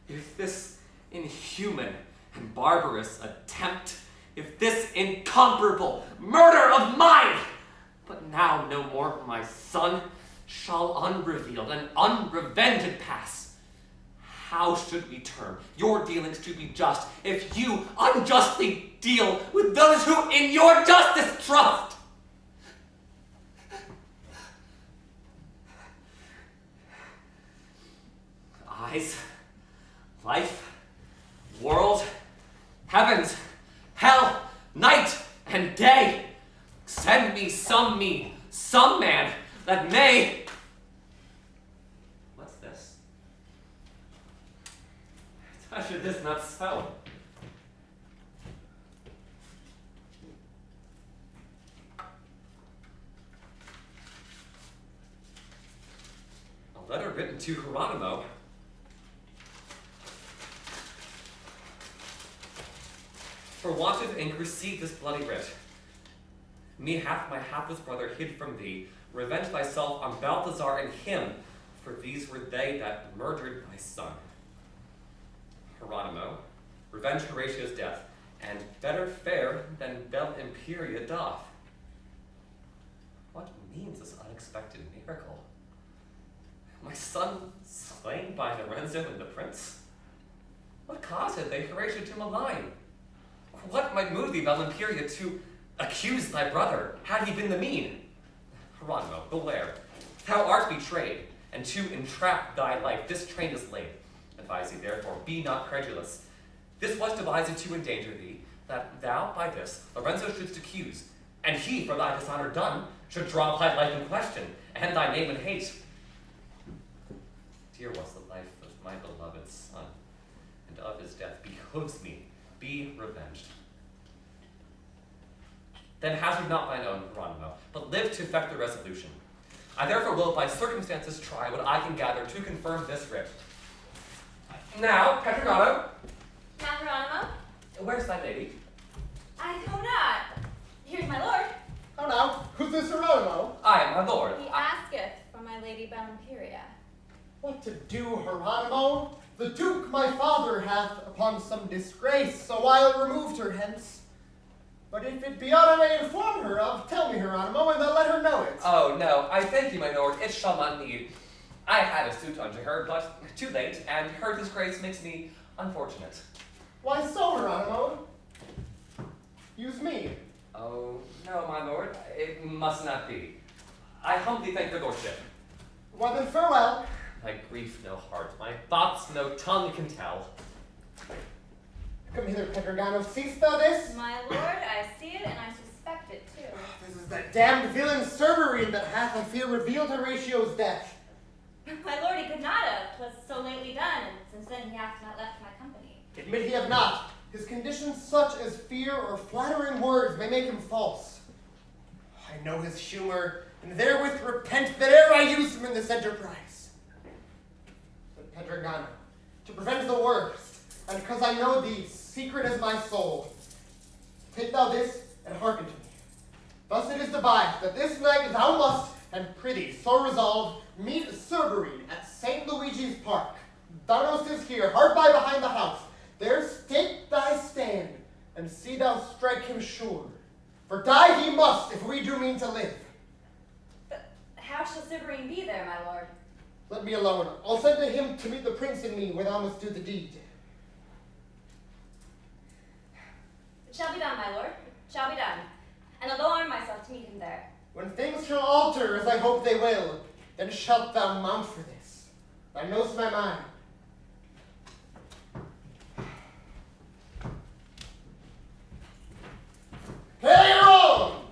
if this inhuman and barbarous attempt, if this incomparable murder of mine, but now no more my son, shall unrevealed and unrevenged pass, how should we term your dealings to be just if you unjustly deal with those who in your justice trust? eyes. Life, world, heavens, hell, night, and day. Send me, some man that may... What's this? Tasha, it is not so. A letter written to Hieronimo. For want of ink, receive this bloody writ. Me hath my hapless brother hid from thee. Revenge thyself on Balthazar and him, for these were they that murdered my son. Hieronimo, revenge Horatio's death, and better fare than Bel-imperia doth. What means this unexpected miracle? My son slain by Lorenzo and the prince? What cause had they Horatio to malign? What might move thee, Bel-imperia, to accuse thy brother, had he been the mean? Hieronimo, beware. Thou art betrayed, and to entrap thy life this train is laid. Advise thee, therefore, be not credulous. This was devised to endanger thee, that thou by this Lorenzo shouldst accuse, and he, for thy dishonor done, should draw thy life in question, and thy name in hate. Dear was the life of my beloved son, and of his death behoves me be revenged. Then hazard not thine own, Hieronimo, but live to effect the resolution. I therefore will by circumstances try what I can gather to confirm this writ. Now, Pedringano, Now, Hieronimo, where's thy lady? I know not. Here's my lord. Oh now, who's this Hieronimo? I am my lord. He asketh for my lady Bel-imperia. What to do, Hieronimo? The Duke my father hath upon some disgrace, so I'll removed her hence. But if it be aught I may inform her of, tell me, Hieronimo, and then let her know it. Oh, no, I thank you, my lord, it shall not need. I had a suit unto her, but too late, and her disgrace makes me unfortunate. Why so, Hieronimo? Use me. Oh, no, my lord, it must not be. I humbly thank your lordship. Why then, farewell. My grief no heart, my thoughts no tongue can tell. Come hither, Pedringano. Seest thou this? My lord, I see it and I suspect it too. This is that damned villain Serberine that hath, I fear, revealed Horatio's death. My lord, he could not have. 'Twas so lately done, and since then he hath not left my company. Admit he have not. His condition such as fear or flattering words may make him false. I know his humor, and therewith repent that e'er I used him in this enterprise. But Pedringano, to prevent the worst, and because I know thee, secret as my soul, take thou this and hearken to me. Thus it is devised that this night thou must, and prithee, so resolved, meet Serberine at St. Luigi's Park. Thou knowst is here, hard by behind the house. There stake thy stand, and see thou strike him sure. For die he must, if we do mean to live. But how shall Serberine be there, my lord? Let me alone. I'll send to him to meet the prince and me, where thou must do the deed. It shall be done, my lord. It shall be done. And I'll arm myself to meet him there. When things shall alter, as I hope they will, then shalt thou mount for this. Thou knowst my mind. Hey, on!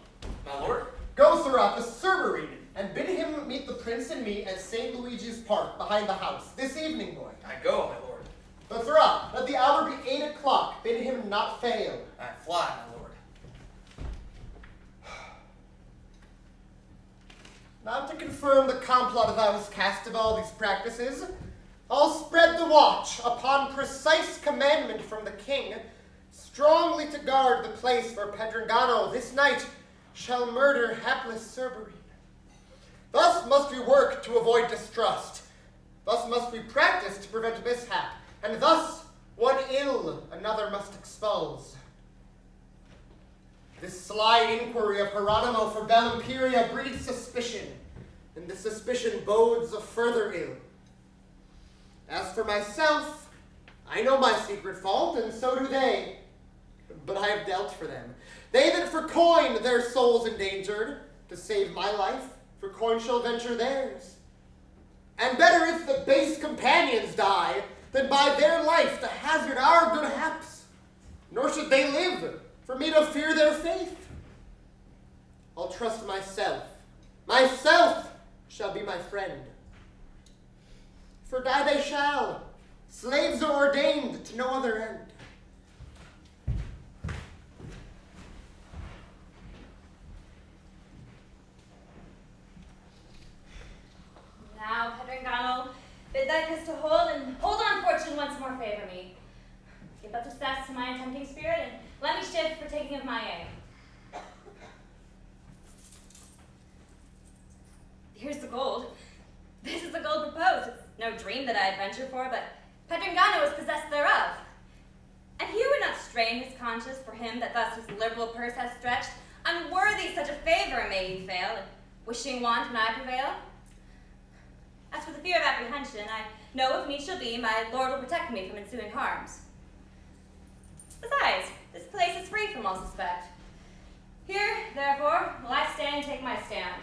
My lord? Go, Sirrah, to Serberine, and bid him meet the prince and me at St. Luigi's Park, behind the house, this evening, boy. I go, my lord. But, Sirrah, let the hour be 8 o'clock. Bid him not fail. I fly, my lord. Now to confirm the complot thou hast cast of all these practices, I'll spread the watch upon precise commandment from the king, strongly to guard the place where Pedringano this night shall murder hapless Serberine. Thus must we work to avoid distrust. Thus must we practice to prevent mishap. And thus, one ill another must expose. This sly inquiry of Hieronimo for Bel-imperia breeds suspicion, and this suspicion bodes a further ill. As for myself, I know my secret fault, and so do they. But I have dealt for them. They that for coin their souls endangered, to save my life, for coin shall venture theirs. And better if the base companions die, than by their life to hazard our good haps. Nor should they live, for me to fear their faith. I'll trust myself. Myself shall be my friend. For die they shall. Slaves are ordained to no other end. Now, Pedringano, bid thy pistol hold, and hold on fortune once more favor me. Give up success to my attempting spirit, and let me shift for taking of my aim. Here's the gold. This is the gold proposed. It's no dream that I adventure for, but Pedringano is possessed thereof. And he would not strain his conscience for him that thus his liberal purse has stretched, unworthy such a favor may he fail, and wishing want when I prevail. As for the fear of apprehension, I know if need shall be, my lord will protect me from ensuing harms. Besides, this place is free from all suspect. Here, therefore, will I stay and take my stand.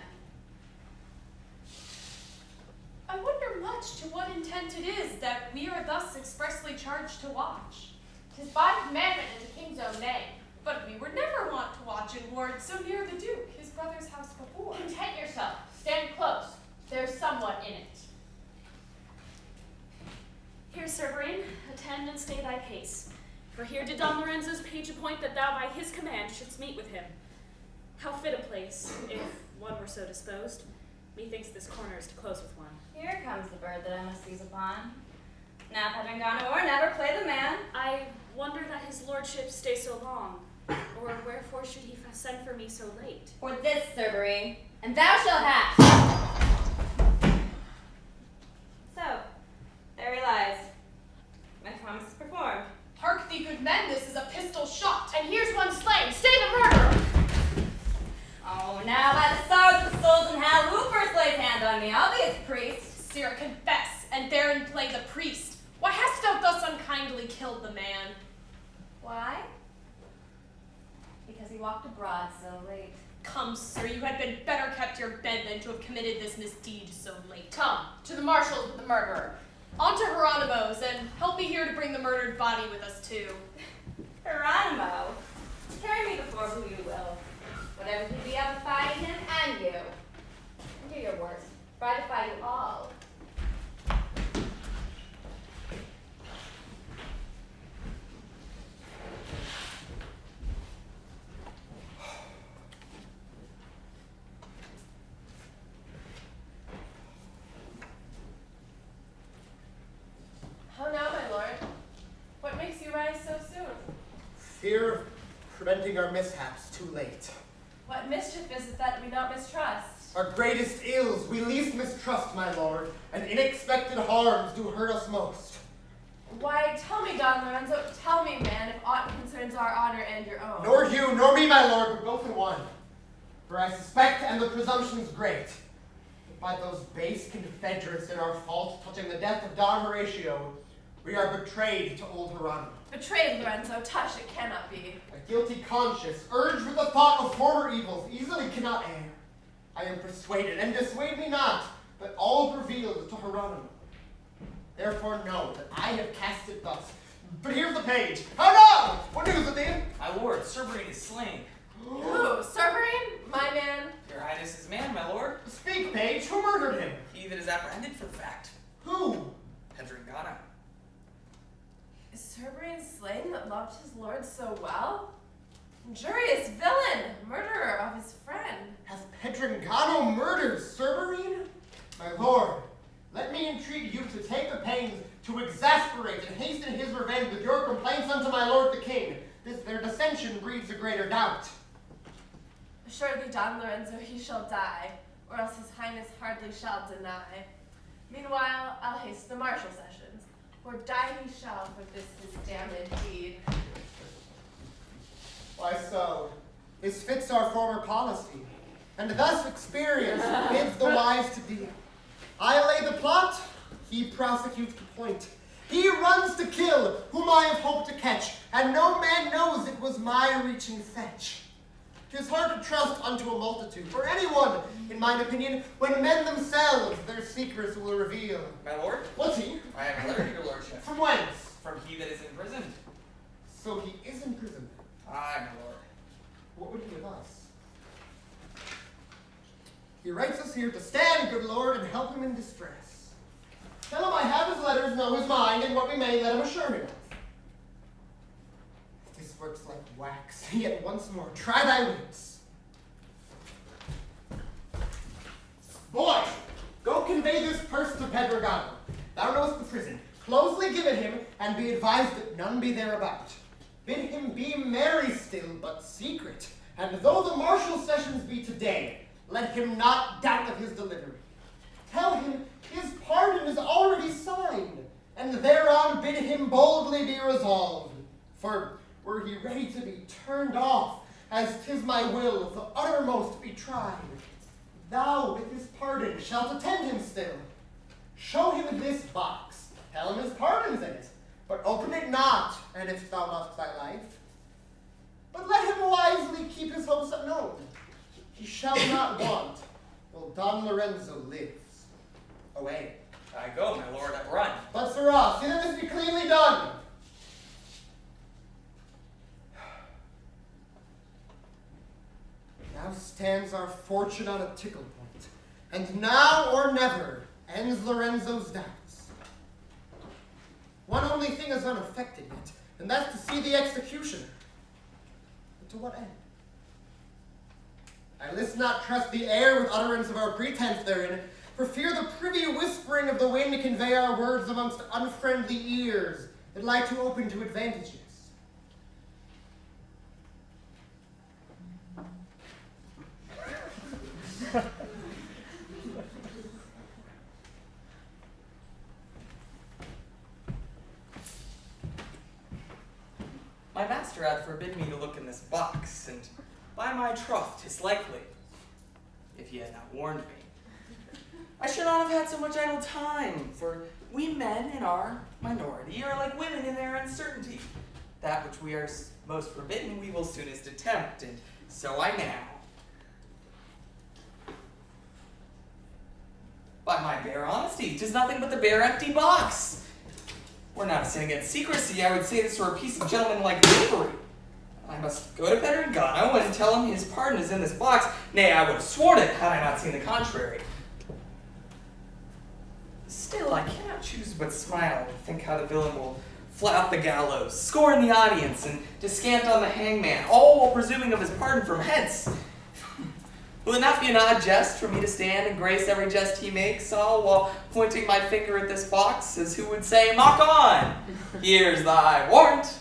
I wonder much to what intent it is that we are thus expressly charged to watch. 'Tis by commandment in the king's own name. But we were never wont to watch and ward so near the Duke, his brother's house before. Content yourself. Stand close. There's someone in it. Here, Serberine, attend and stay thy pace. For here did Don Lorenzo's page appoint that thou by his command shouldst meet with him. How fit a place, if one were so disposed. Methinks this corner is to close with one. Here comes the bird that I must seize upon. Now, Pedringano, or never play the man. I wonder that his lordship stay so long, or wherefore should he send for me so late? For this, Serberine, and thou shalt have. So, there he lies. My promise is performed. Hark thee, good men, this is a pistol shot. And here's one slain. Stay the murderer! Oh, now by the stars of the souls in hell, who first lays hand on me? I'll be his priest. Sirrah, confess, and therein play the priest. Why hast thou thus unkindly killed the man? Why? Because he walked abroad so late. Come, sir, you had been better kept your bed than to have committed this misdeed so late. Come, to the marshals with the murderer. On to Hieronimo's, and help me here to bring the murdered body with us too. Hieronimo, carry me before who you will. Whatever he be, I will fight him and you. And do your worst, for I defy you all. How now, my lord? What makes you rise so soon? Fear of preventing our mishaps too late. What mischief is it that we not mistrust? Our greatest ills we least mistrust, my lord, and unexpected harms do hurt us most. Why, tell me, Don Lorenzo, tell me, man, if aught concerns our honor and your own. Nor you, nor me, my lord, but both in one. For I suspect, and the presumption's great, that by those base confederates in our fault touching the death of Don Horatio, we are betrayed to old Hieronimo. Betrayed, Lorenzo, tush, it cannot be. A guilty conscience, urged with the thought of former evils, easily cannot err. I am persuaded, and dissuade me not, that all revealed to Hieronimo. Therefore know that I have cast it thus. But here's the page. How now? What news, Athena? My lord, Serberine is slain. Who? Serberine? My man? Your Highness's man, my lord. Speak, page. Who murdered him? He that is apprehended for the fact. Who? Pedringano. Is Serberine slain that loved his lord so well? Injurious villain, murderer of his friend. Hath Pedringano murdered Serberine? My lord, let me entreat you to take the pains to exasperate and hasten his revenge with your complaints unto my lord the king. This their dissension breeds a greater doubt. Assuredly, Don Lorenzo, he shall die, or else his highness hardly shall deny. Meanwhile, I'll haste the martial sessions, for die he shall for this his damned deed. Why so? His fits our former policy, and thus experience bids the wise to be. I lay the plot, he prosecutes the point. He runs to kill, whom I have hoped to catch, and no man knows it was my reaching fetch. 'Tis hard to trust unto a multitude, for anyone, in mine opinion, when men themselves their secrets will reveal. My lord, What's he? I have a letter to your lordship. From whence? From he that is imprisoned. So he is in prison. Aye, my lord. What would he give us? He writes us here to stand, good Lord, and help him in distress. Tell him I have his letters, know his mind, and what we may let him assure him of. This works like wax. Yet once more, try thy wits. Boy, go convey this purse to Pedringano. Thou knowest the prison. Closely give it him, and be advised that none be thereabout. Bid him be merry still, but secret. And though the martial sessions be today, let him not doubt of his delivery. Tell him his pardon is already signed, and thereon bid him boldly be resolved. For were he ready to be turned off, as 'tis my will, the uttermost be tried, thou with his pardon shalt attend him still. Show him this box, tell him his pardon's in it, but open it not, and if thou lovest thy life. But let him wisely keep his hopes unknown. He shall not want, while Don Lorenzo lives. Away. I go, my lord, I run. But sirrah, see that this be cleanly done. Now stands our fortune on a tickle point, and now or never ends Lorenzo's doubts. One only thing is unaffected yet, and that's to see the execution. But to what end? I list not trust the air with utterance of our pretense therein, for fear the privy whispering of the wind convey our words amongst unfriendly ears that lie too open to advantages. My master hath forbidden me to look in this box, and by my troth, 'tis likely, if he had not warned me, I should not have had so much idle time, for we men in our minority are like women in their uncertainty. That which we are most forbidden we will soonest attempt, and so I now. By my bare honesty, 'tis nothing but the bare empty box. Were not a sin against secrecy, I would say this were a piece of gentlemanlike bravery. I must go to Pedringano and tell him his pardon is in this box. Nay, I would have sworn it had I not seen the contrary. Still, I cannot choose but smile to think how the villain will flout the gallows, scorn the audience, and descant on the hangman, all while presuming of his pardon from hence. Will it not be an odd jest for me to stand and grace every jest he makes, all while pointing my finger at this box, as who would say, "Mock on! Here's thy warrant."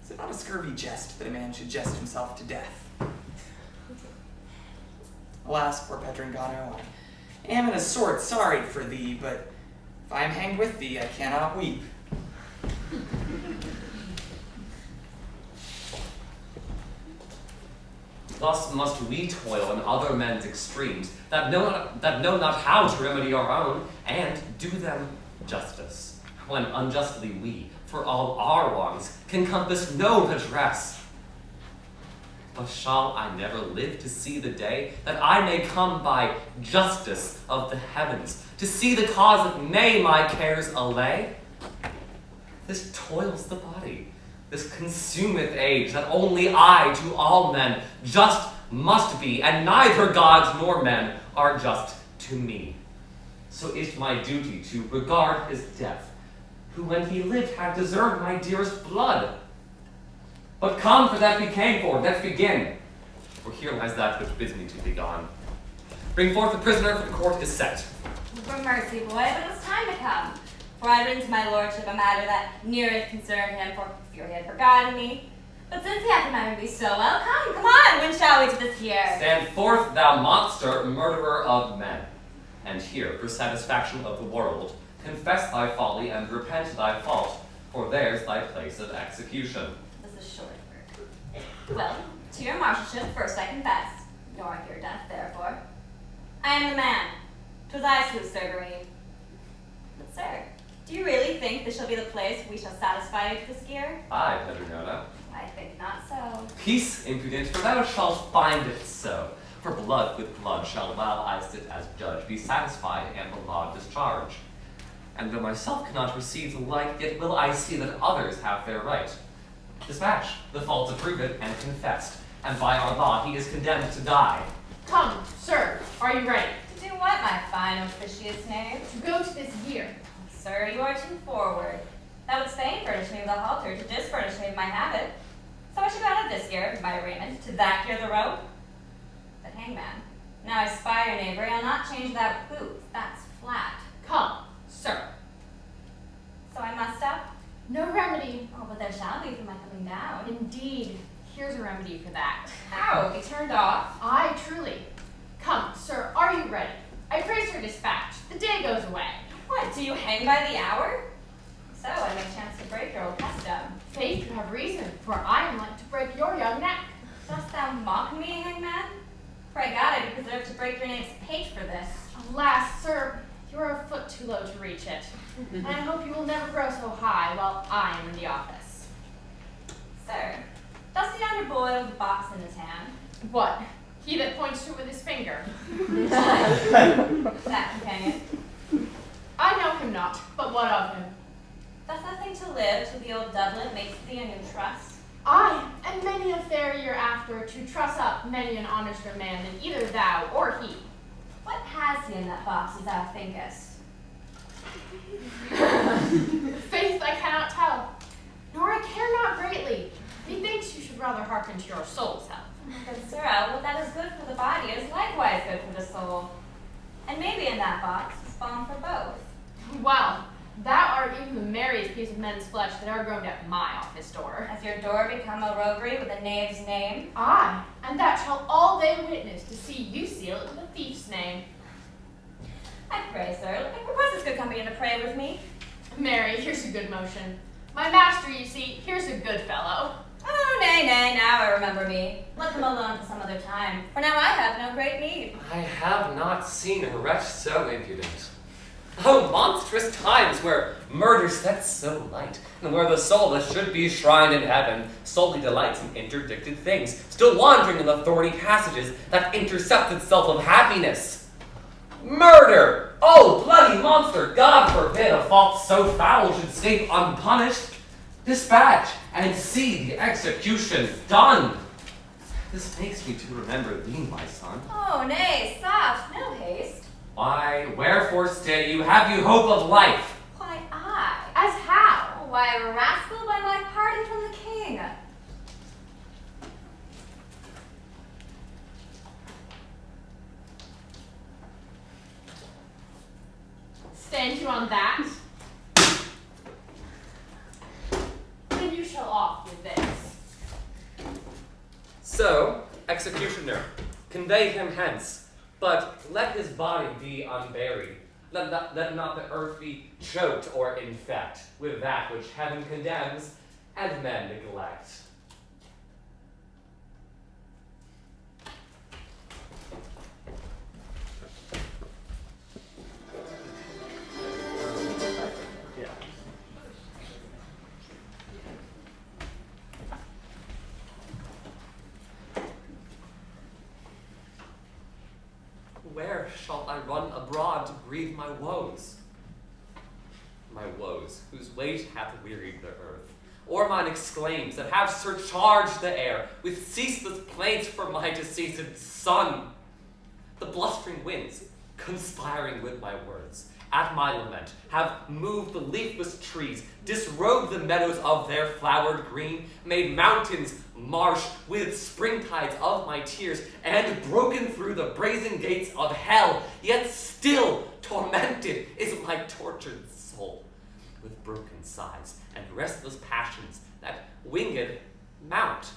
Is it not a scurvy jest that a man should jest himself to death? Alas, poor Pedringano, I am in a sort sorry for thee, but if I am hanged with thee, I cannot weep. Thus must we toil in other men's extremes, that know not how to remedy our own, and do them justice, when unjustly we, for all our wrongs, can compass no redress. But shall I never live to see the day that I may come by justice of the heavens, to see the cause that may my cares allay? This toils the body, this consumeth age, that only I to all men just must be, and neither gods nor men are just to me. So it's my duty to regard his death, who when he lived had deserved my dearest blood. But come, for that we came for, let's begin. For here lies that which bids me to be gone. Bring forth the prisoner, for the court is set. For mercy, boy, but it was time to come. For I bring to my lordship a matter that neareth concerned him, for fear he had forgotten me. But since he hath remembered me so well, come on, when shall we to this here? Stand forth, thou monster, murderer of men. And here, for satisfaction of the world, confess thy folly and repent thy fault, for there's thy place of execution. This is short work. Well, to your marshalship first I confess, nor your death therefore. I am the man. 'Twas I slew Serberine. But sir, do you really think this shall be the place we shall satisfy you to this gear? Aye, Pedringano. I think not so. Peace, impudent, for thou shalt find it so. For blood with blood shall, while I sit as judge, be satisfied and the law discharge. And though myself cannot receive the like, yet will I see that others have their right. Dispatch, the fault approved and confessed, and by our law he is condemned to die. Come, sir, are you ready? To do what, my fine officious knave? To go to this year. Sir, you are too forward. Thou wouldst fain furnish me with a halter to disfurnish me of my habit. So I should go out of this year, my raiment, to that here the rope. But hangman, now I spy your neighbor, I'll not change that boot. That's flat. Come, sir. So I must up? No remedy. Oh, but there shall be for my coming down. Indeed. Here's a remedy for that. How? Be turned off? Aye, truly. Come, sir, are you ready? I praise your dispatch. The day goes away. What, do you hang by the hour? So I may chance to break your old custom. Faith, you have reason, for I am like to break your young neck. Dost thou mock me, hangman? Pray God I be preserved to break your name's pate for this. Alas, sir, you are a foot too low to reach it. And I hope you will never grow so high while I am in the office. Sir, dost yonder boy with the box in his hand? What? He that points to it with his finger. That companion? I know him not, but what of him? Doth nothing to live till the old doublet makes thee a new trust? Aye, and many a fair year after to truss up many an honester man than either thou or he. What has he in that box as thou thinkest? Faith, I cannot tell, nor I care not greatly. Methinks you should rather hearken to your soul's health. Good sirrah, what that is good for the body is likewise good for the soul. And maybe in that box is balm for both. Well, thou art even the merriest piece of men's flesh that ever groaned at my office door. Has your door become a roguery with a knave's name? Aye, and that shall all they witness to see you seal it with a thief's name. I pray, sir, I propose this good company to pray with me. Mary, here's a good motion. My master, you see, here's a good fellow. Oh, nay, nay, now I remember me. Let them alone for some other time, for now I have no great need. I have not seen a wretch so impudent. Oh, monstrous times where murder sets so light, and where the soul that should be shrined in heaven solely delights in interdicted things, still wandering in the thorny passages that intercept itself of happiness. Murder! Oh, bloody monster! God forbid a fault so foul should escape unpunished. Dispatch and see the execution done. This makes me to remember thee, my son. Oh, nay, soft, no haste. Why, wherefore stay you? Have you hope of life? Why, I? As how? Why, rascal, by my pardon from the king. Stand you on that? Then you shall off with this. So, executioner, convey him hence, but let his body be unburied. Let not the earth be choked or infect with that which heaven condemns and men neglect. Where shall I run abroad to grieve my woes? My woes, whose weight hath wearied the earth, or mine exclaims that have surcharged the air with ceaseless plaints for my deceased son. The blustering winds, conspiring with my words, at my lament, have moved the leafless trees, disrobed the meadows of their flowered green, made mountains marsh with springtides of my tears, and broken through the brazen gates of hell, yet still tormented is my tortured soul with broken sighs and restless passions that winged mount.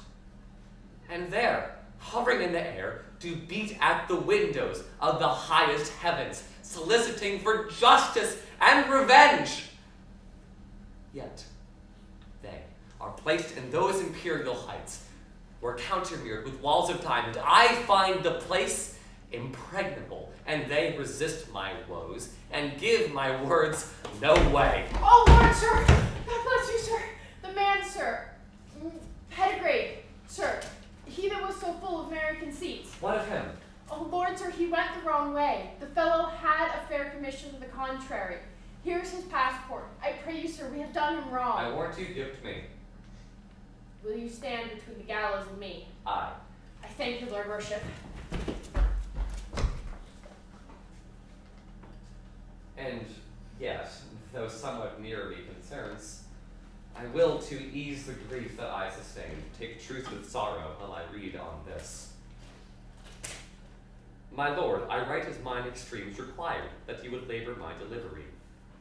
And there, hovering in the air, do beat at the windows of the highest heavens, soliciting for justice and revenge. Yet they are placed in those imperial heights, where countermured with walls of diamond, I find the place impregnable, and they resist my woes, and give my words no way. Oh, Lord, sir! God bless you, sir! The man, sir! Pedringano, so full of merry conceits. What of him? Oh, Lord, sir, he went the wrong way. The fellow had a fair commission to the contrary. Here's his passport. I pray you, sir, we have done him wrong. I warrant you, give to me. Will you stand between the gallows and me? Aye. I thank you, Lord Worship. And yet, though somewhat nearer me concerns, I will, to ease the grief that I sustain, take truth with sorrow while I read on this. My lord, I write as mine extremes required, that you would labor my delivery.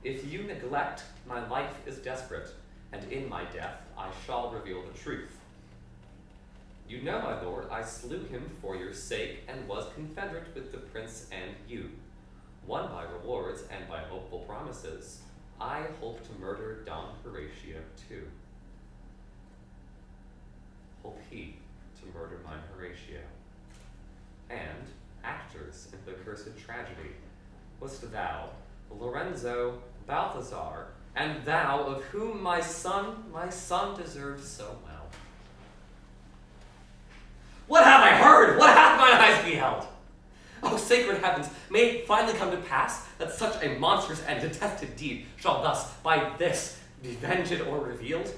If you neglect, my life is desperate, and in my death I shall reveal the truth. You know, my lord, I slew him for your sake, and was confederate with the prince and you. Won by rewards and by hopeful promises, I hope to murder Don Horatio too. Hope he to murder mine Horatio. And, actors in the cursed tragedy, wast thou, Lorenzo, Balthazar, and thou of whom my son deserves so well. What have I heard? What hath mine eyes beheld? O sacred heavens, may it finally come to pass that such a monstrous and detested deed shall thus, by this, be venged or revealed?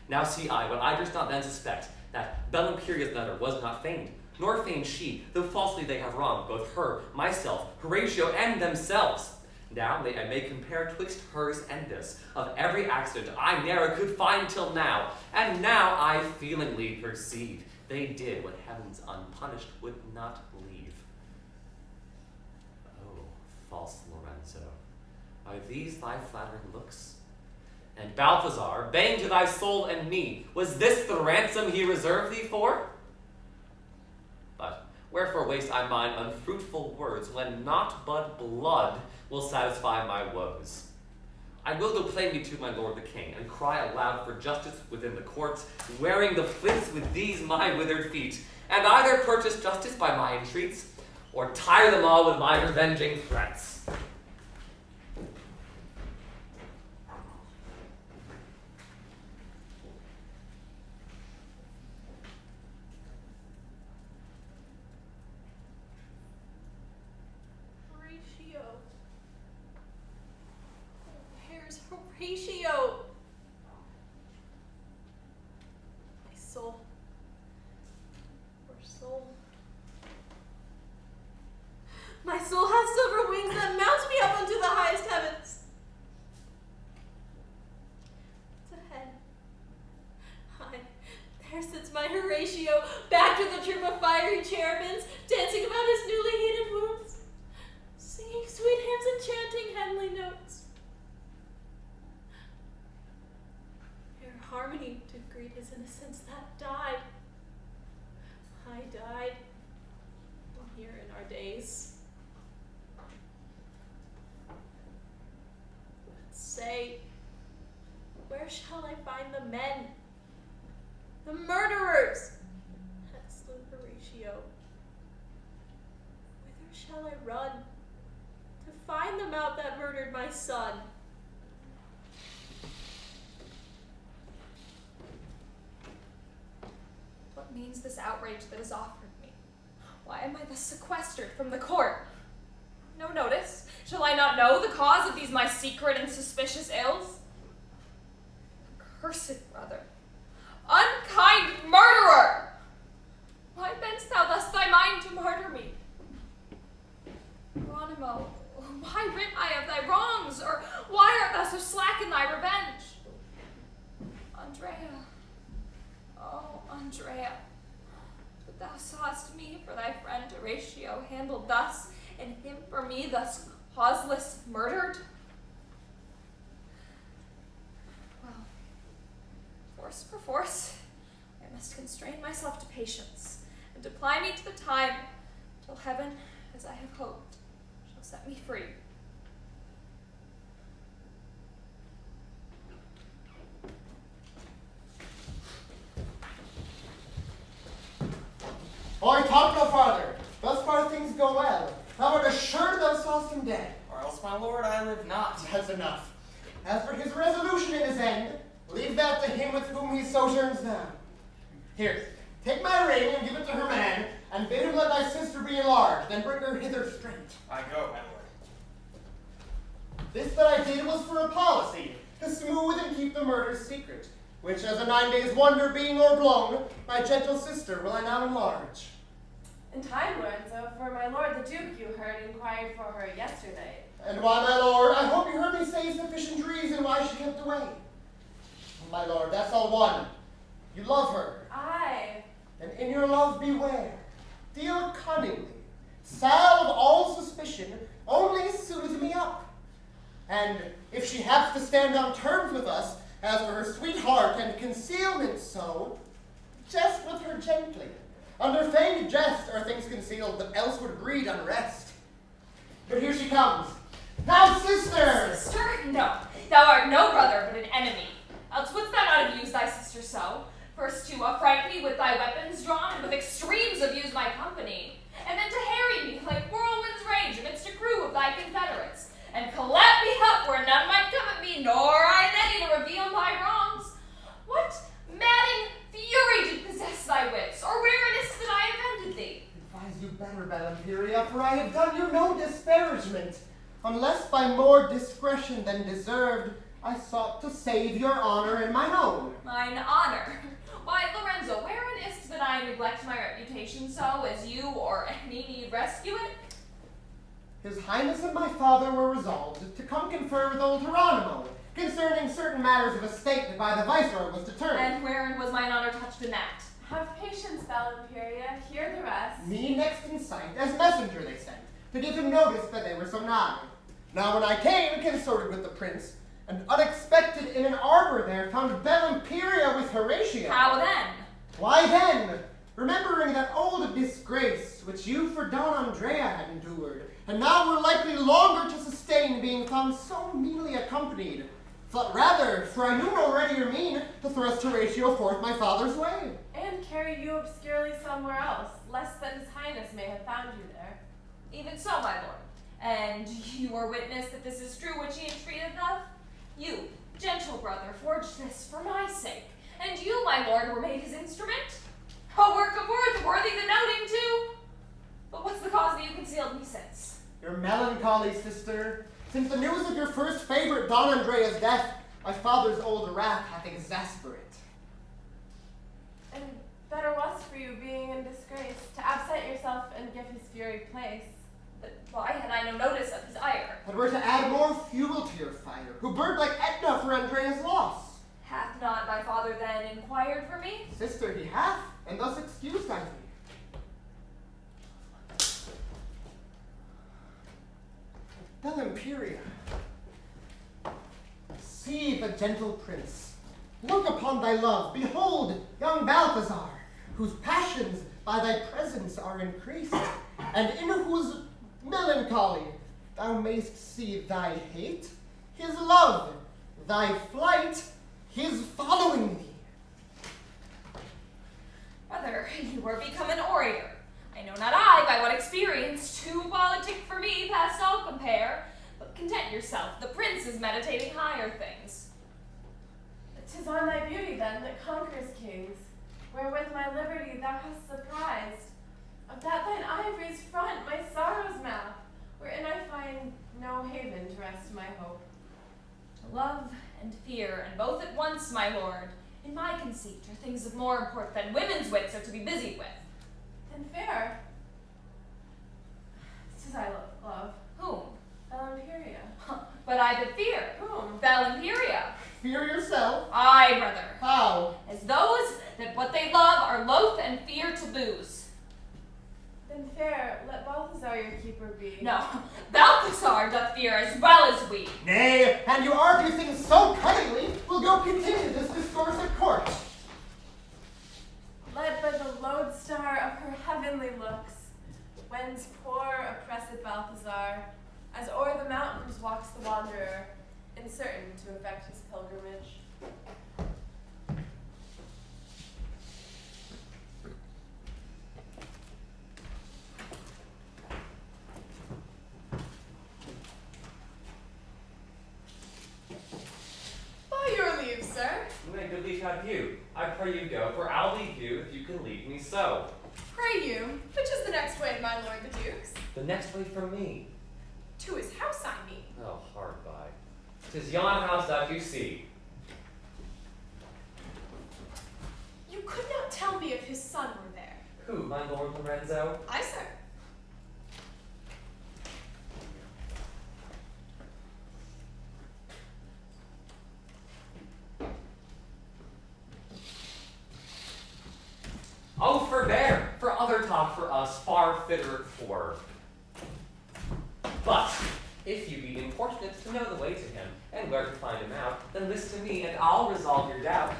Now see I, what I durst not then suspect, that Bel-imperia's letter was not feigned, nor feigned she, though falsely they have wronged both her, myself, Horatio, and themselves. Now I may compare twixt hers and this, of every accident I ne'er could find till now, and now I feelingly perceive they did what heavens unpunished would not leave. Oh, false Lorenzo, are these thy flattering looks? And Balthazar, bane to thy soul and me, was this the ransom he reserved thee for? But wherefore waste I mine unfruitful words, when naught but blood will satisfy my woes? I will go plainly to my lord the king, and cry aloud for justice within the courts, wearing the flints with these my withered feet, and either purchase justice by my entreats, or tire them all with my revenging threats. Horatio! My soul. Poor soul. My soul has silver wings that mount me up unto the highest heavens. It's ahead. Aye, there sits my Horatio, backed with a troop of fiery cherubims, dancing about his newly heated wounds, singing sweet hymns and chanting heavenly notes. Harmony to greet his innocence that died. I died here in our days. But say, where shall I find the men, the murderers that slew Horatio? Whither shall I run to find them out that murdered my son? What means this outrage that is offered me? Why am I thus sequestered from the court? No notice? Shall I not know the cause of these my secret and suspicious ills? Accursed brother, unkind murderer! Why bend'st thou thus thy mind to murder me? Hieronimo, why rid I of thy wrongs, or why art thou so slack in thy revenge? Andrea, oh, Andrea, but thou sawest me for thy friend Horatio handled thus, and him for me thus causeless murdered? Well, force for force, I must constrain myself to patience, and apply me to the time, till heaven, as I have hoped, shall set me free. I talk no farther. Thus far things go well. Thou art assured thou sawest him dead. Or else, my lord, I live not. That's enough. As for his resolution in his end, leave that to him with whom he sojourns now. Here, Take my ring and give it to her man, and bid him let thy sister be enlarged, then bring her hither straight. I go, my lord. This that I did was for a policy, to smooth and keep the murder secret, which as a 9 days' wonder being o'erblown, my gentle sister will I now enlarge. In time, Lorenzo, for my lord the Duke, you heard, inquired for her yesterday. And why, my lord, I hope you heard me say sufficient reason why she kept away. My lord, that's all one. You love her. Aye. And in your love beware. Deal cunningly. Salve all suspicion. Only soothe me up. And if she haps to stand on terms with us, as for her sweetheart and concealment so, jest with her gently. Under feigned jest are things concealed that else would breed unrest. But here she comes. Now, sister! Sister? No. Thou art no brother, but an enemy. Else wouldst thou not have used thy sister so? First to affright me with thy weapons drawn, and with extremes abuse my company, and then to harry me like whirlwind's rage amidst a crew of thy confederates, and collect me up where none might come at me, nor I in any to reveal my wrongs. What madding fury did possess thy wits, or wherein is that I offended thee? Advise you better, Bel-imperia, for I have done you no disparagement, unless by more discretion than deserved I sought to save your honor and mine own. Mine honor? Why, Lorenzo, wherein is that I neglect my reputation so, as you or any need rescue it? His Highness and my father were resolved to come confer with old Hieronimo concerning certain matters of estate that by the viceroy was determined. And wherein was mine honor touched in that? Have patience, Bel-imperia. Hear the rest. Me next in sight, as messenger they sent, to give him notice that they were so nigh. Now when I came, consorted with the prince, and unexpected in an arbor there found Bel-imperia with Horatio. How then? Why then, remembering that old disgrace which you for Don Andrea had endured, and now were likely longer to sustain being found so meanly accompanied, thought rather, for I knew no readier mean, to thrust Horatio forth my father's way. And carry you obscurely somewhere else, lest that his highness may have found you there. Even so, my lord. And you are witness that this is true which he entreateth of? You, gentle brother, forged this for my sake, and you, my lord, were made his instrument? A work of worth worthy the noting too. But what's the cause that you concealed me since? Your melancholy, sister. Since the news of your first favorite Don Andrea's death, my father's old wrath hath exasperate. And better was for you being in disgrace, to absent yourself and give his fury place. But why had I no notice of his ire? But we're to add more fuel to your fire, who burned like Etna for Andrea's loss. Hath not my father then inquired for me? Sister, he hath, and thus excused I thee. Bel-imperia, see the gentle prince. Look upon thy love. Behold young Balthazar, whose passions by thy presence are increased, and in whose melancholy thou mayst see thy hate, his love, thy flight, his following thee. Brother, you are become an orator. I know not I by what experience, too politic for me past all compare, but content yourself, the prince is meditating higher things. 'Tis on thy beauty then that conquers kings, wherewith my liberty thou hast surprised. Of that thine ivory's front, my sorrow's map, wherein I find no haven to rest my hope. Love and fear, and both at once, my lord, in my conceit, are things of more import than women's wits are to be busied with. Then fair. 'Tis I love. Whom? Bel-imperia. But I but fear. Whom? Bel-imperia. Fear yourself? Aye, brother. How? As those that what they love are loath and fear to lose. Then fair, let Balthazar your keeper be. No, Balthazar doth fear as well as we. Nay, and you argue things so cunningly, we'll go continue this discourse at court. Led by the lodestar of her heavenly looks, wends poor oppressed Balthazar, as o'er the mountains walks the wanderer, uncertain to effect his pilgrimage. By your leave, sir. Thank good leave to have you. I pray you go, for I'll leave you if you can leave me so. Pray you, which is the next way, my lord the Duke's? The next way from me. To his house, I mean. Oh, hard by. 'Tis yon house that you see. You could not tell me if his son were there. Who, my lord Lorenzo? Aye, sir. Oh, forbear, for other talk for us far fitter for. But, if you be importunate to know the way to him, and where to find him out, then list to me, and I'll resolve your doubt.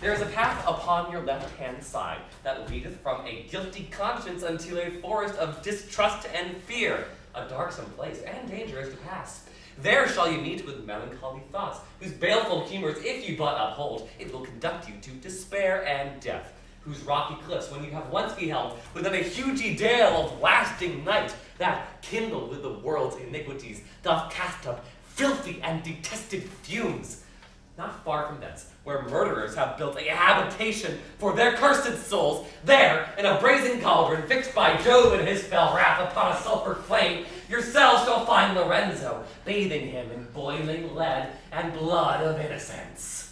There is a path upon your left-hand side, that leadeth from a guilty conscience unto a forest of distrust and fear, a darksome place, and dangerous to pass. There shall you meet with melancholy thoughts, whose baleful humors, if you but uphold, it will conduct you to despair and death. Whose rocky cliffs, when you have once beheld, within a hugy dale of lasting night, that, kindled with the world's iniquities, doth cast up filthy and detested fumes. Not far from thence, where murderers have built a habitation for their cursed souls, there, in a brazen cauldron fixed by Jove in his fell wrath upon a sulphur flame, yourselves shall find Lorenzo, bathing him in boiling lead and blood of innocence.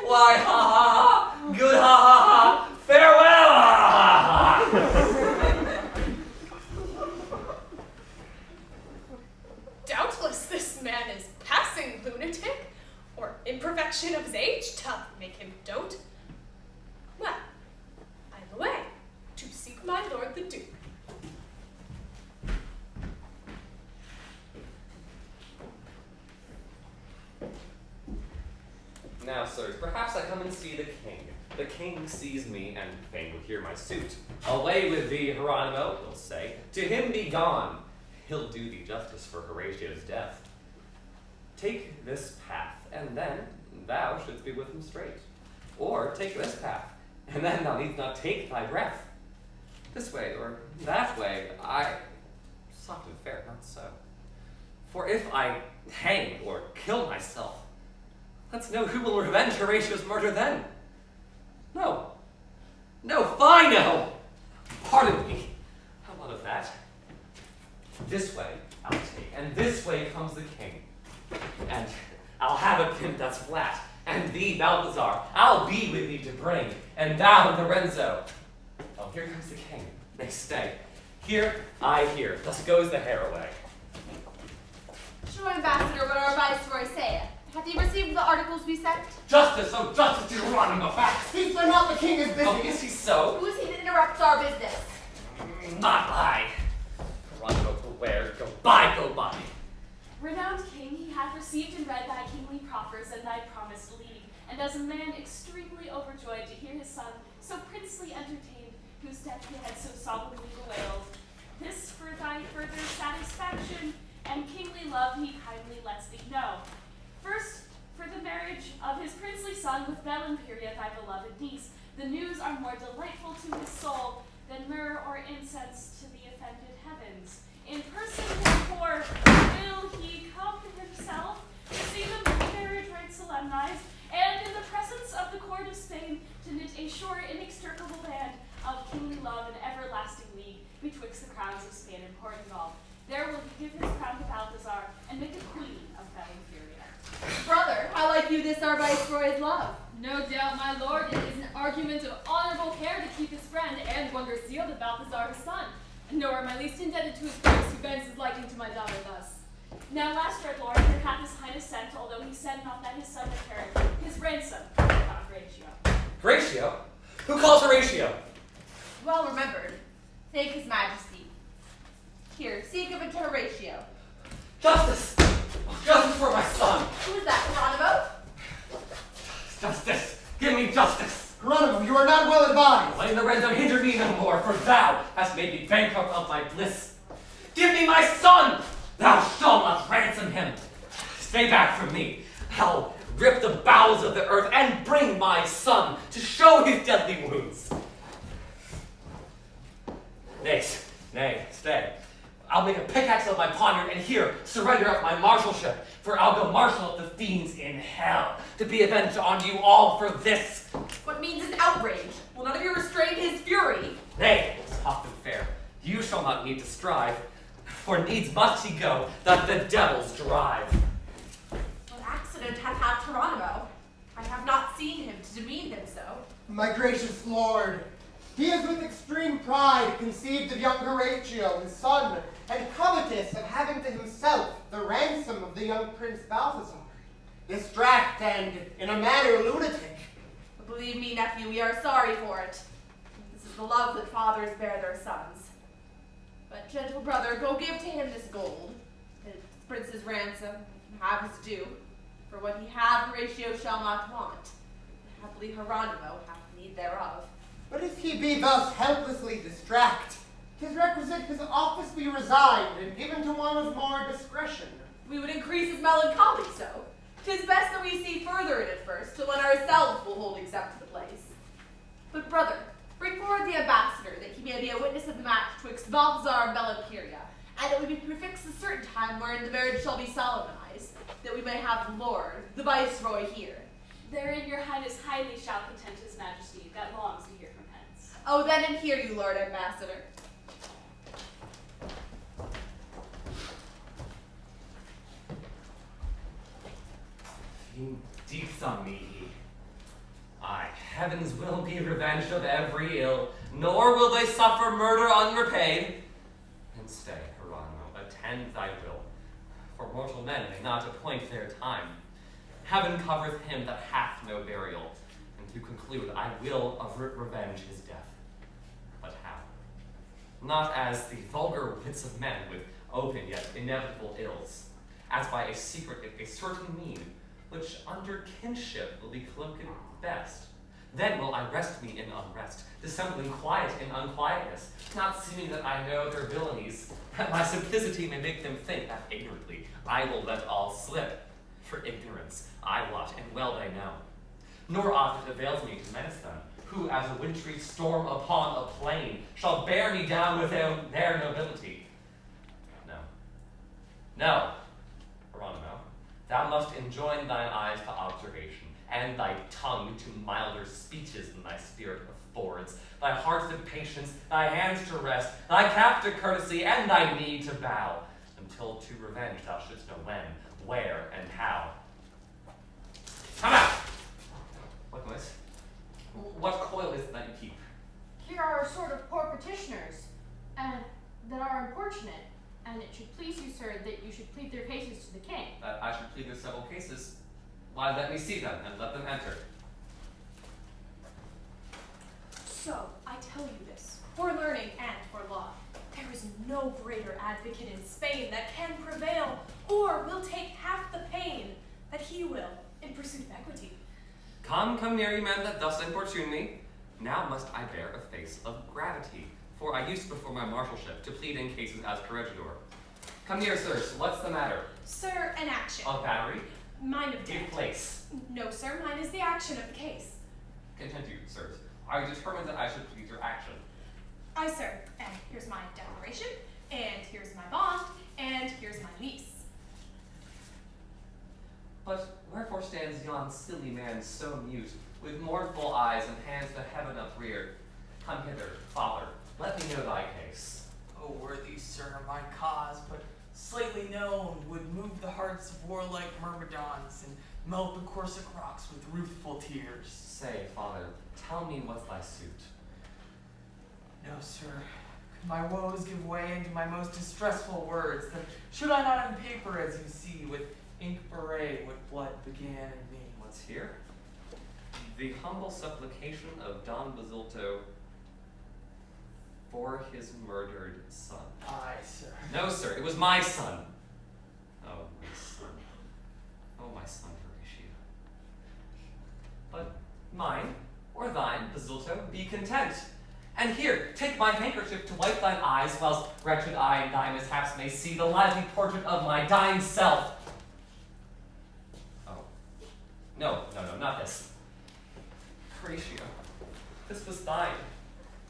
Why, ha ha ha, good ha ha ha, farewell ha ha ha. Doubtless this man is passing lunatic, or imperfection of his age doth make him dote. Well, I'm away to seek my lord the Duke. Now, sirs, perhaps I come and see the king. The king sees me, and fain will hear my suit. Away with thee, Hieronimo, he'll say. To him be gone. He'll do thee justice for Horatio's death. Take this path, and then thou shouldst be with him straight. Or take this path, and then thou needst not take thy breath. This way, or that way, soft and fair, not so. For if I hang or kill myself, let's know who will revenge Horatio's murder then. No, fie no! Pardon me. How about of that? This way I'll take, and this way comes the king. And I'll have a pimp that's flat, and thee, Balthazar, I'll be with thee to bring, and thou, Lorenzo. Oh, here comes the king. Nay, stay. Here, I hear. Thus goes the hair away. Sure, Ambassador, what our viceroy saith. Hath he received the articles we sent? Justice, oh justice to Hieronimo, back! Speak for not the king is busy. Oh, is he so? Who is he that interrupts our business? Not I. Hieronimo, beware. Go by. Renowned king, he hath received and read thy kingly proffers and thy promised league, and as a man extremely overjoyed to hear his son so princely entertained, whose death he had so solemnly bewailed, this for thy further satisfaction and kingly love he kindly lets thee know. First, for the marriage of his princely son with Bel-imperia, thy beloved niece, the news are more delightful to his soul than myrrh or incense to the offended heavens. In person therefore will he come himself to see the marriage rite solemnized, and in the presence of the court of Spain to knit a sure inextricable band of kingly love and everlasting league betwixt the crowns of Spain and Portugal. There will he give his crown to Balthazar and make a queen of Bel-imperia. Brother, how like you this our viceroy's love? No doubt, my lord, it is an argument of honorable care to keep his friend and wondrous zeal to Balthazar his son. Nor am I least indebted to his grace who bends his liking to my daughter thus. Now last, Red Lord, here hath his highness sent, although he said not that his son returned, his ransom, Horatio. Horatio? Who calls Horatio? Well remembered. Thank his majesty. Here, seek of it to Horatio. Justice! Justice for my son! Who is that, Hieronimo? Justice! Give me justice! Hieronimo, you are not well advised. Lay Lorenzo, hinder me no more, for thou hast made me bankrupt of my bliss. Give me my son! Thou shalt not ransom him. Stay back from me. I'll rip the bowels of the earth and bring my son to show his deadly wounds. Nay, stay. I'll make a pickaxe of my poniard, and here, surrender up my marshalship, for I'll go marshal up the fiends in hell, to be avenged on you all for this. What means is outrage. Will none of you restrain his fury? Nay, soft and fair, you shall not need to strive, for needs must he go, that the devils drive. What accident hath had Hieronimo? I have not seen him to demean him so. My gracious lord, he has with extreme pride conceived of young Horatio, his son, and covetous of having to himself the ransom of the young Prince Balthazar. Distract and, in a manner, lunatic. But believe me, nephew, we are sorry for it. This is the love that fathers bear their sons. But, gentle brother, go give to him this gold, the prince's ransom, and have his due. For what he hath, Horatio shall not want. Happily Hieronimo hath need thereof. But if he be thus helplessly distract, 'tis requisite his office be resigned and given to one of more discretion. We would increase his melancholy so. 'Tis best that we see further in it first, till when ourselves will hold exempt to the place. But brother, bring forward the ambassador, that he may be a witness of the match twixt Balthazar and Bel-imperia, and that we be prefixed a certain time wherein the marriage shall be solemnized, that we may have the lord, the viceroy here. Therein your highness highly shall content his majesty, that longs to hear from hence. Oh, then and hear you, lord ambassador. Deeks on me, aye, heaven's will be revenged of every ill, nor will they suffer murder unrepaid. And stay, Hieronimo, attend thy will, for mortal men may not appoint their time. Heaven covereth him that hath no burial, and to conclude, I will revenge his death. But how? Not as the vulgar wits of men with open yet inevitable ills, as by a secret, a certain mean, which under kinship will be cloaked best. Then will I rest me in unrest, dissembling quiet in unquietness, not seeming that I know their villainies, that my simplicity may make them think that ignorantly I will let all slip. For ignorance, I wot, and well they know. Nor aught it avails me to menace them, who as a wintry storm upon a plain shall bear me down with their nobility. No. No, Hieronimo. Thou must enjoin thine eyes to observation, and thy tongue to milder speeches than thy spirit affords, thy heart to patience, thy hands to rest, thy cap to courtesy, and thy knee to bow, until to revenge thou shouldst know when, where, and how. Come out! What noise? What coil is it that you keep? Here are a sort of poor petitioners, and that are importunate, and it should please you, sir, that you should plead their cases to the king. That I should plead their several cases. Why, let me see them, and let them enter. So, I tell you this, for learning and for law, there is no greater advocate in Spain that can prevail, or will take half the pain that he will in pursuit of equity. Come near, ye men that thus importune me. Now must I bear a face of gravity, for I used before my marshalship to plead in cases as corregidor. Come near, sirs, what's the matter? Sir, an action. Of battery? Mine of Give debt. place. No, sir, mine is the action of the case. Content you, sirs. Are you determined that I should plead your action? Aye, sir, and here's my declaration, and here's my bond, and here's my lease. But wherefore stands yon silly man so mute, with mournful eyes and hands to heaven upreared? Come hither, father, let me know thy case. O worthy sir, my cause, but slightly known, would move the hearts of warlike myrmidons, and melt the Corsic rocks with ruthful tears. Say, father, tell me what's thy suit. No, sir, could my woes give way into my most distressful words, then should I not on paper, as you see, with ink beret what blood began in me. What's here? The humble supplication of Don Basilto for his murdered son. Aye, sir. No, sir, it was my son. Oh, my son. Oh, my son, Horatio. But mine, or thine, Basilto, be content. And here, take my handkerchief to wipe thine eyes, whilst wretched I in thy mishaps may see the lively portrait of my dying self. Oh. No, not this. Horatio, this was thine.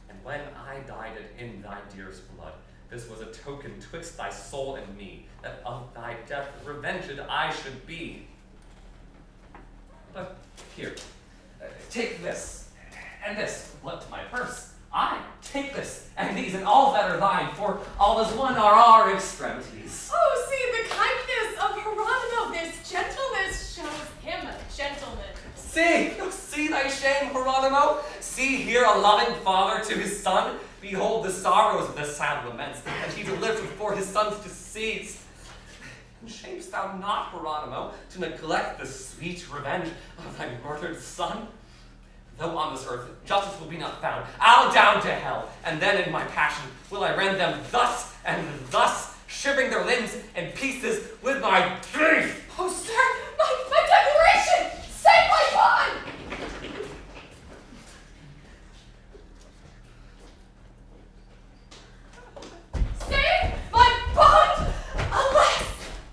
And when I dyed it in thy dearest blood, This was a token twixt thy soul and me, that of thy death revenged I should be. But here, take this, and this, look to my purse. I take this, and these, and all that are thine, for all as one are our extremities. Oh, see, the kindness of Hieronimo, this gentleness shows him a gentleman. See thy shame, Hieronimo. See here a loving father to his son. Behold the sorrows of the sad laments that he delivered for his son's decease. And shamest thou not, Hieronimo, to neglect the sweet revenge of thy murdered son? Though on this earth justice will be not found, I'll down to hell, and then in my passion will I rend them thus and thus, shivering their limbs in pieces with my teeth. Oh, sir, my declaration! Save my bond! Save my bond! Alas,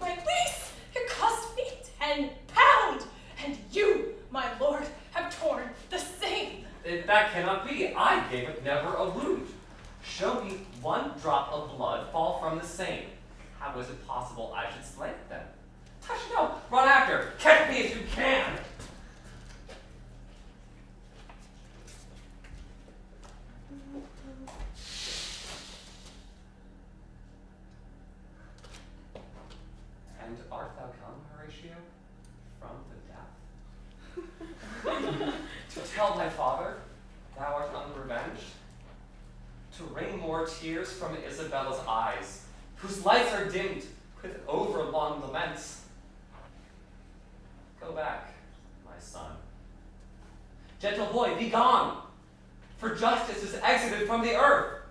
my lease, it cost me £10, and you, my lord, have torn the same. That cannot be. I gave it never a wound. Show me one drop of blood fall from the same. How is it possible I should slay it then? Touch no, run after. Catch me if you can. And art thou come, Horatio, from the death? To tell thy father thou art unrevenged? To wring more tears from Isabella's eyes, whose lights are dimmed with overlong laments? Go back, my son. Gentle boy, be gone, for justice is exited from the earth.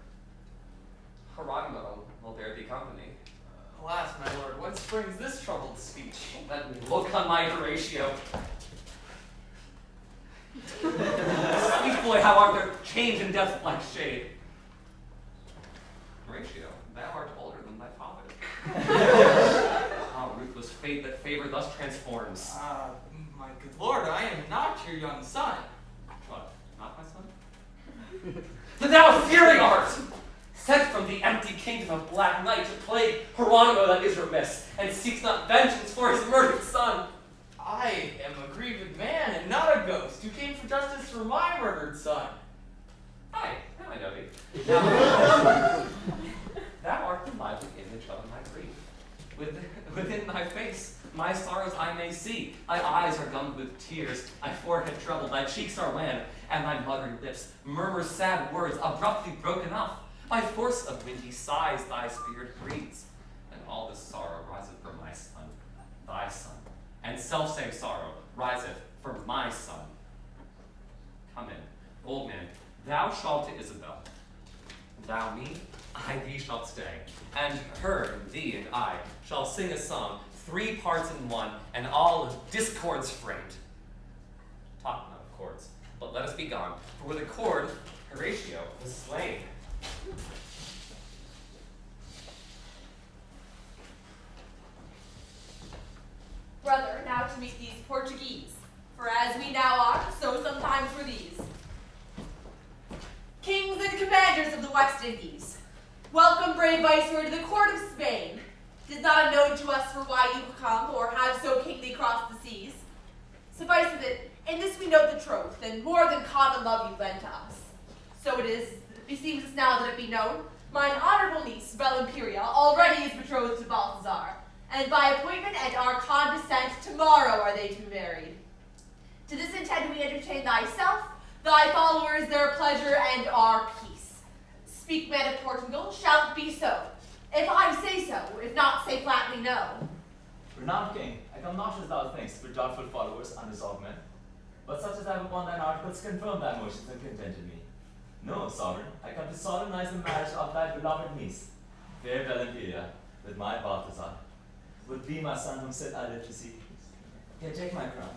Hieronimo will bear thee company. Alas, my lord, whence springs this troubled speech? Let me look on my Horatio. Sweet boy, how art thou changed in death's black shade? Horatio, thou art older than thy father. Ah, ruthless fate that favor thus transforms. My good lord, I am not your young son. What, not my son? Then thou a fury art! Sent from the empty kingdom of black night to plague Hieronimo that is remiss, and seeks not vengeance for his murdered son. I am a grieved man and not a ghost who came for justice for my murdered son. Aye, now I know thee. Now, thou art the lively image of my grief. Within thy face, my sorrows I may see. Thy eyes are gummed with tears, thy forehead troubled, thy cheeks are wan, and thy muttered lips murmur sad words abruptly broken off. By force of windy sighs thy spirit breathes, and all this sorrow riseth from my son, thy son, and selfsame sorrow riseth from my son. Come in, old man, thou shalt to Isabel. Thou me, I thee shalt stay, and her, and thee, and I shall sing a song, 3 parts in one, and all of discords framed. Talk not of chords, but let us be gone, for with a cord Horatio was slain. Brother, now to meet these Portuguese, for as we now are, so sometimes were these. Kings and commanders of the West Indies, welcome, brave viceroy, to the court of Spain. 'Tis not unknown to us for why you come, or have so kingly crossed the seas. Suffice it that in this we note the troth, and more than common love you lend to us. So it is, beseems us now that it be known, mine honorable niece, Bel-imperia, already is betrothed to Balthazar, and by appointment and our condescent, tomorrow are they to be married. To this intent we entertain thyself, thy followers, their pleasure, and our peace. Speak, man of Portugal, shall it be so? If I say so, if not, say flatly no. Renowned king, I come not as thou thinkst with doubtful followers, unresolved men, but such as have upon thine articles confirmed thy motions and contented me. No, sovereign, I come to solemnize the marriage of thy beloved niece, fair Bel-imperia, with my Balthazar. With thee, my son, whom said I live to see. Here, take my crown.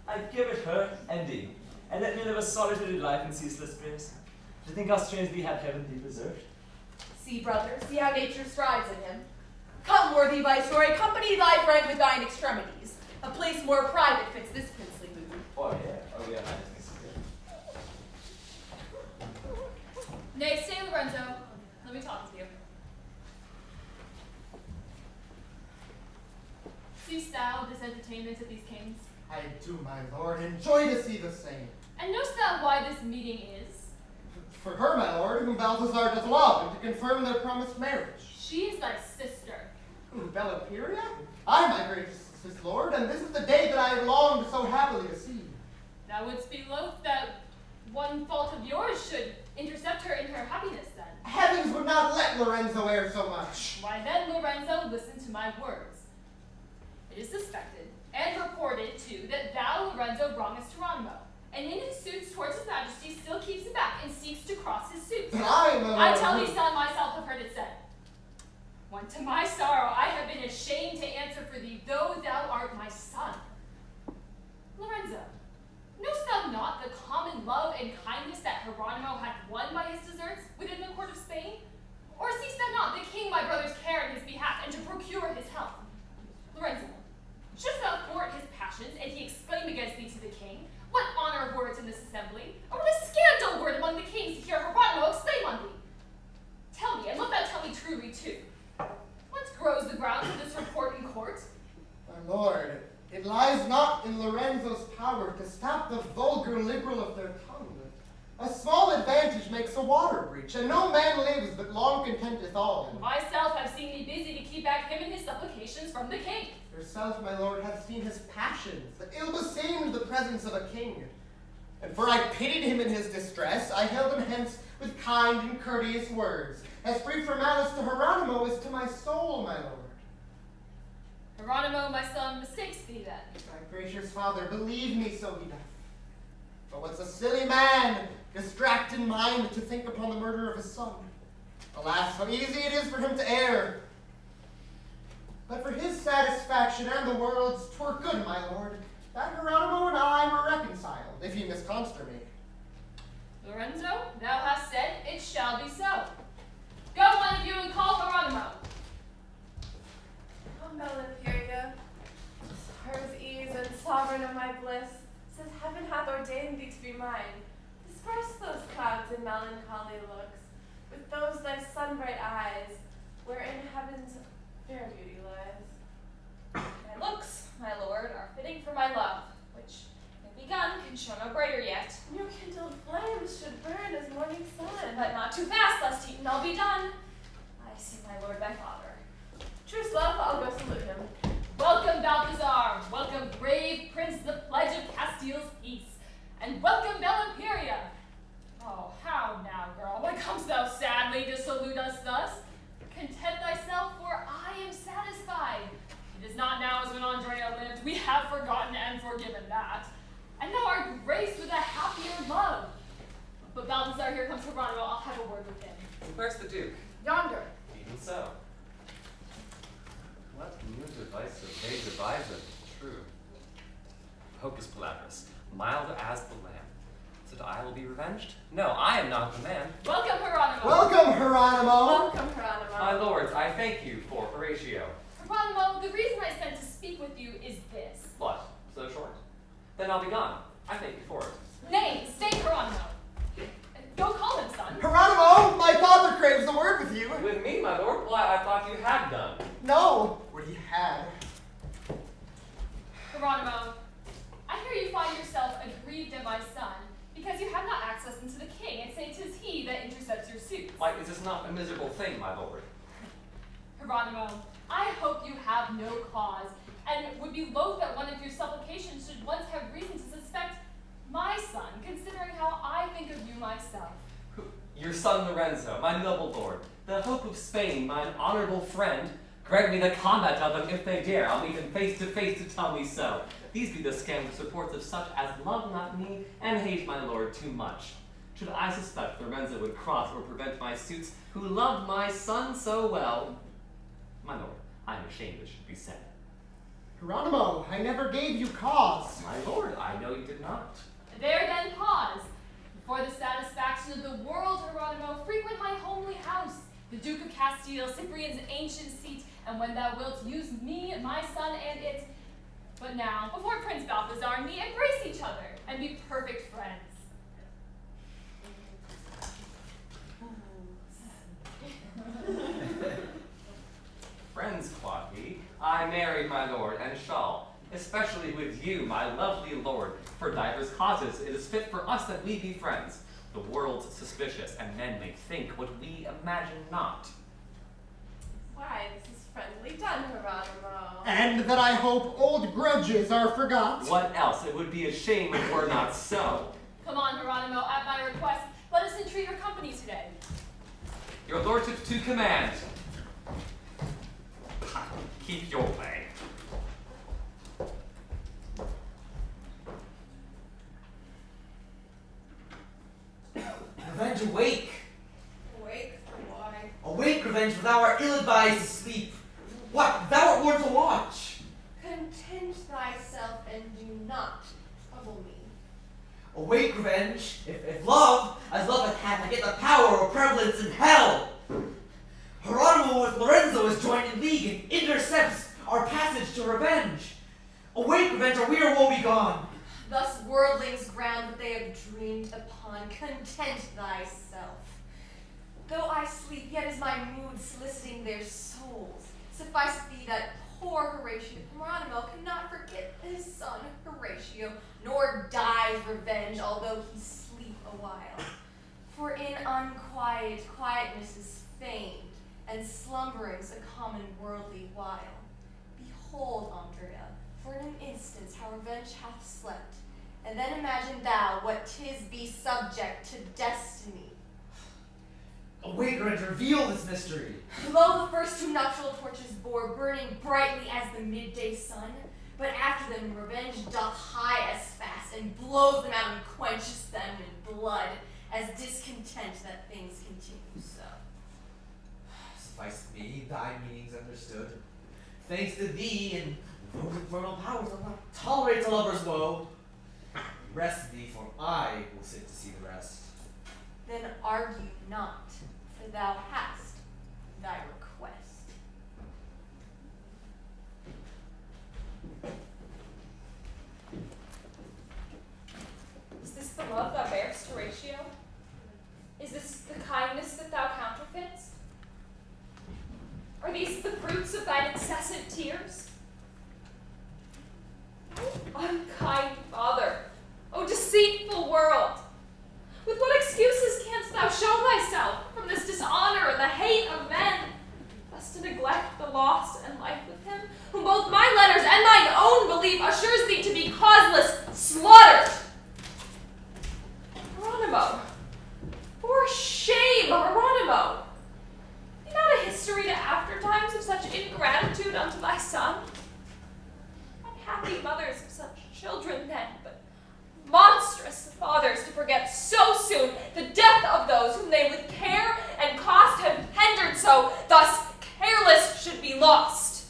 I give it her and thee, and let me live a solitary life in ceaseless praise. To think how strange thee had heaven thee preserved. See, brother, see how nature strives in him. Come, worthy viceroy, accompany thy friend with thine extremities. A place more private fits this princely mood. Oh, yeah, oh, yeah, highness. Nay, stay, Lorenzo. Let me talk with you. thou this entertainment of these kings? I do, my lord, enjoy to see the same. And knowst thou why this meeting is? For her, my lord, whom Balthazar doth love, and to confirm their promised marriage. She is thy sister. Who, Bel-imperia? I, my gracious lord, and this is the day that I have longed so happily to see. Thou wouldst be loath that one fault of yours should intercept her in her happiness, then. Heavens would not let Lorenzo err so much. Why then, Lorenzo, listen to my words. It is suspected, and reported too, that thou, Lorenzo, wrongest Hieronimo, and in his suits towards his majesty still keeps him back and seeks to cross his suits. But I tell thee, son, myself have heard it said. When to my sorrow I have been ashamed to answer for thee, though thou art my son. Lorenzo, knowst thou not the common love and kindness that Hieronimo hath won by his deserts within the court of Spain? Or seest thou not the king my brother's care in his behalf, and to procure his health? Lorenzo, shouldst thou thwart his passions, and he exclaim against thee to the king? What honor of words in this assembly? Or what a scandal word among the kings to hear Hieronimo exclaim on thee? Tell me, and look thou tell me truly too. Whence grows the ground for this report in court? My lord, it lies not in Lorenzo's power to stop the vulgar liberal of their tongue. A small advantage makes a water breach, and no man lives but long contenteth all. Myself have seen me busy to keep back him and his supplications from the king. Yourself, my lord, hath seen his passions, that ill beseemed the presence of a king. And for I pitied him in his distress, I held him hence with kind and courteous words, as free from malice to Hieronimo as to my soul, my lord. Hieronimo, my son, mistakes thee then. My gracious father, believe me, so he doth. But what's a silly man, distract in mind to think upon the murder of his son? Alas, how easy it is for him to err. But for his satisfaction and the world's, 'twere good, my lord, that Hieronimo and I were reconciled, if ye misconster me. Lorenzo, thou hast said, it shall be so. Go, one of you, and call Hieronimo. O Bel-imperia, her's ease and sovereign of my bliss, since heaven hath ordained thee to be mine, disperse those clouds and melancholy looks, with those thy sun-bright eyes, wherein heaven's fair beauty lies. My looks, my lord, are fitting for my love, which, when begun, can show no brighter yet. Your kindled flames should burn as morning sun. But not too fast, lest eaten all be done. I see my lord thy father. Truce, love, I'll go salute him. Welcome, Balthazar. Welcome, brave prince, the pledge of Castile's peace. And welcome, Bel-imperia. Oh, how now, girl? Why comest thou sadly to salute us thus? Content thyself, for I am satisfied. It is not now as when Andrea lived. We have forgotten and forgiven that. And thou art graced with a happier love. But Balthazar, here comes Hieronimo. I'll have a word with him. Where's the Duke? Yonder. Even so. What new device of they deviseth? True. Hocus palabrus, mild as the lamb. So I will be revenged? No, I am not the man. Welcome, Hieronimo. Welcome, Hieronimo. Welcome, Hieronimo. My lords, I thank you for Horatio. Hieronimo, the reason I sent to speak with you is this. What? So short? Then I'll be gone. I thank you for it. Nay, stay, Hieronimo. Go call him, son. Hieronimo, my father craves a word with you. With me, my lord? Why, I thought you had done. No, what he had. Hieronimo, I hear you find yourself aggrieved at my son because you have not access into the king, and say 'tis he that intercepts your suits. Why, is this not a miserable thing, my lord? Hieronimo, I hope you have no cause, and would be loath that one of your supplications should once have reason to suspect my son, considering how I think of you myself. Your son Lorenzo, my noble lord, the hope of Spain, mine honorable friend, grant me the combat of them if they dare. I'll meet them face to tell me so. These be the scandalous reports of such as love not me and hate my lord too much. Should I suspect Lorenzo would cross or prevent my suits who loved my son so well, my lord, I am ashamed it should be said. Hieronimo, I never gave you cause. My lord, I know you did not. There then pause. For the satisfaction of the world, Hieronimo, frequent my homely house, the Duke of Castile, Cyprian's ancient seat, and when thou wilt use me, my son, and it. But now, before Prince Balthazar and me, embrace each other, and be perfect friends. Friends, quoth he, I I marry my lord, and shall, especially with you, my lovely lord, for divers causes it is fit for us that we be friends. The world's suspicious, and men may think what we imagine not. Why, this is friendly done, Hieronimo. And that I hope old grudges are forgot. What else? It would be a shame if were not so. Come on, Hieronimo, at my request, let us entreat your company today. Your lordship to command. Keep your way. Revenge, awake! Awake for why? Awake, Revenge, for thou art ill-advised to sleep. What? Thou art warned to watch. Content thyself and do not trouble me. Awake, Revenge, if love, as love hath get the power or prevalence in hell. Hieronimo with Lorenzo is joined in league and intercepts our passage to revenge. Awake, Revenge, or we are woe begone. Thus worldlings ground what they have dreamed upon. Content thyself. Though I sleep, yet is my mood soliciting their souls. Suffice it thee that poor Hieronimo cannot forget his son Horatio, nor dies revenge, although he sleep a while. For in unquiet, quietness is feigned, and slumbering's a common worldly while. Behold, Andrea, for in an instance how revenge hath slept, and then imagine thou what 'tis be subject to destiny. Awake, Revenge, reveal this mystery. Lo, the first two nuptial torches bore, burning brightly as the midday sun, but after them revenge doth high as fast, and blows them out and quenches them in blood, as discontent that things continue so. Suffice me, thy meaning's understood. Thanks to thee and those infernal powers, I'll not tolerate a lover's woe. Rest thee, for I will sit to see the rest. Then argue not, for thou hast thy request. Is this the love thou bearest, Horatio? Is this the kindness that thou counterfeitest? Are these the fruits of thine incessant tears? O unkind father, O deceitful world, with what excuses canst thou show thyself from this dishonor and the hate of men, thus to neglect the lost and life with him, whom both my letters and thine own belief assures thee to be causeless slaughtered? Hieronimo, for shame, Hieronimo! Be not a history to aftertimes of such ingratitude unto thy son. Unhappy mothers of such children then, but monstrous fathers to forget so soon the death of those whom they with care and cost have tendered so, thus careless should be lost.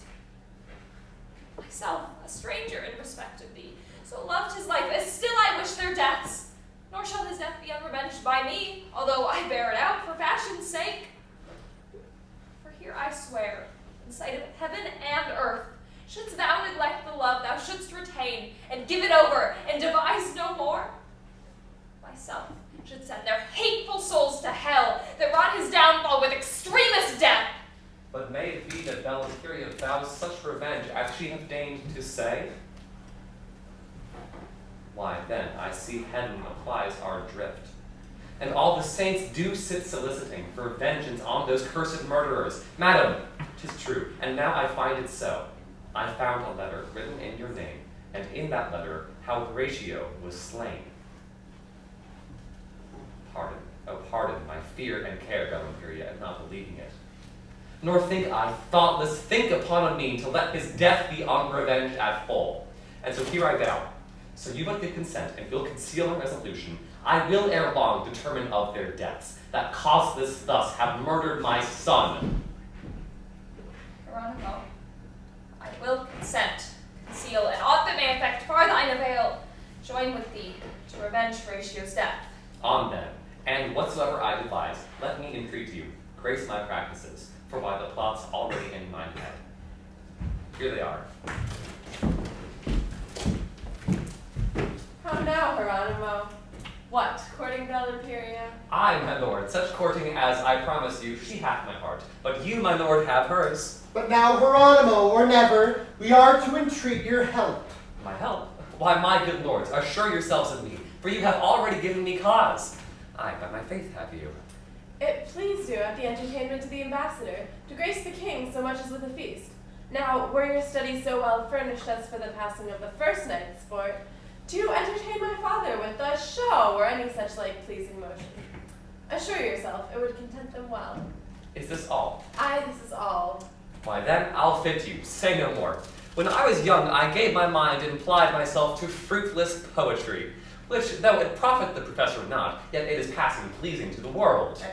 Myself, a stranger in respect of thee, so loved his life as still I wish their deaths, nor shall his death be unrevenged by me, although I bear it out for fashion's sake. For here I swear, in sight of heaven and earth, shouldst thou neglect the love thou shouldst retain, and give it over, and devise no more, myself should send their hateful souls to hell, that wrought his downfall with extremest death. But may it be that Bel-imperia vows such revenge as she hath deigned to say? Why, then, I see heaven applies our drift, and all the saints do sit soliciting for vengeance on those cursed murderers. Madam, 'tis true, and now I find it so. I found a letter written in your name, and in that letter how Horatio was slain. Pardon, oh pardon my fear and care, Bel-imperia, at not believing it. Nor think I, thoughtless, think upon a mean to let his death be unrevenged at full. And so here I vow, so you but give consent, and will conceal my resolution, I will ere long determine of their deaths, that causeless thus have murdered my son. Hieronimo, I will consent, conceal, and aught that may affect far thine avail, join with thee to revenge Horatio's death. On then, and whatsoever I devise, let me entreat you, grace my practices, for by the plots already in mine head. Here they are. How now, Hieronimo? What, courting Bel Bel-imperia. I, my lord, such courting as I promise you, she hath my heart. But you, my lord, have hers. But now, Hieronimo, or never, we are to entreat your help. My help? Why, my good lords, assure yourselves of me, for you have already given me cause. Aye, by my faith have you. It pleased you at the entertainment of the ambassador to grace the king so much as with a feast. Now, were your studies so well furnished as for the passing of the first night's sport, to entertain my father with a show or any such like pleasing motion. Assure yourself it would content them well. Is this all? Aye, this is all. Why then, I'll fit you, say no more. When I was young, I gave my mind and applied myself to fruitless poetry, which, though it profit the professor not, yet it is passing pleasing to the world.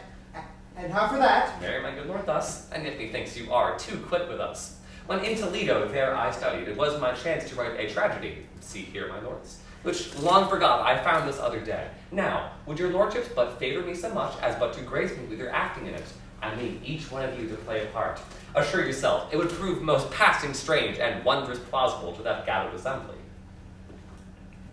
And how for that? Marry, my good lord, thus, and yet methinks you are too quick with us. When in Toledo there I studied, it was my chance to write a tragedy, see here, my lords, which long forgot I found this other day. Now, would your lordships but favor me so much as but to grace me with your acting in it? I mean each one of you to play a part. Assure yourself, it would prove most passing strange and wondrous plausible to that gathered assembly.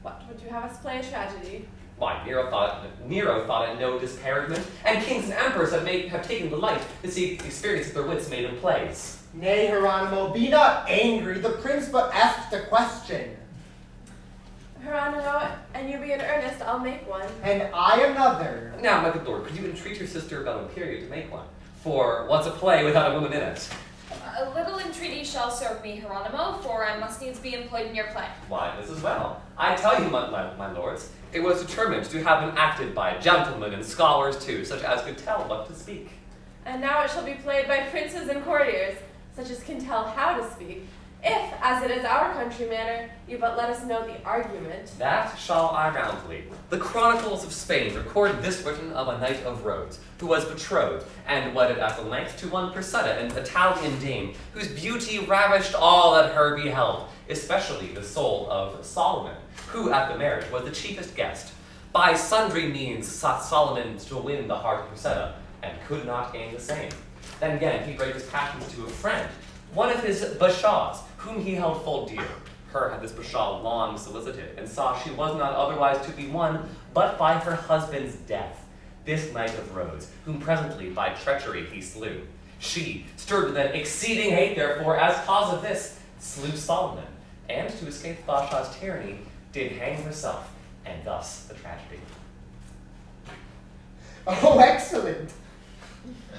What, would you have us play a tragedy? Why, Nero thought it no disparagement, and kings and emperors have taken delight to see the experience of their wits made in plays. Nay, Hieronimo, be not angry. The prince but asked a question. Hieronimo, and you be in earnest, I'll make one. And I another. Now, my good lord, could you entreat your sister Bel-imperia to make one? For what's a play without a woman in it? A little entreaty shall serve me, Hieronimo, for I must needs be employed in your play. Why, this as well. I tell you, my lords, it was determined to have been acted by gentlemen and scholars too, such as could tell what to speak. And now it shall be played by princes and courtiers, such as can tell how to speak. If, as it is our country manner, you but let us know the argument. That shall I roundly. The Chronicles of Spain record this written of a knight of Rhodes, who was betrothed and wedded at the length to one Persetta, an Italian dame, whose beauty ravished all that her beheld, especially the soul of Solomon, who at the marriage was the chiefest guest. By sundry means sought Solomon to win the heart of Persetta, and could not gain the same. Then again he brake his passions to a friend, one of his bashaws, whom he held full dear. Her had this bashaw long solicited, and saw she was not otherwise to be won but by her husband's death, this knight of Rhodes, whom presently by treachery he slew. She, stirred with an exceeding hate therefore, as cause of this, slew Solomon, and to escape the bashaw's tyranny, did hang herself, and thus the tragedy. Oh, excellent.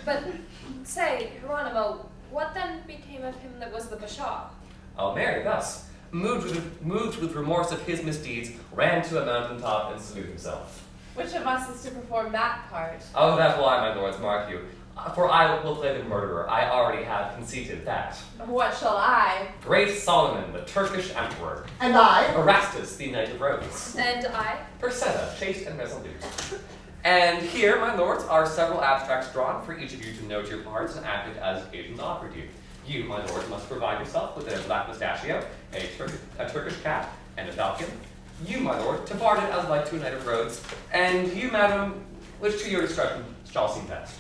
But say, Hieronimo, what then became of him that was the bashaw? Oh, Mary, thus, moved with remorse of his misdeeds, ran to a mountain top and slew himself. Which of us is to perform that part? Oh, that will I, my lords, mark you. For I will play the murderer. I already have conceited that. What shall I? Great Solomon, the Turkish emperor. And I? Erastus, the knight of Rhodes. And I? Persetta, chaste and resolute. And here, my lords, are several abstracts drawn for each of you to note your parts and act it as occasions offered you. You, my lord, must provide yourself with a black mustachio, a Turkish cap, and a falcon. You, my lord, to bard it as like to a knight of Rhodes. And you, madam, which to your discretion shall seem best.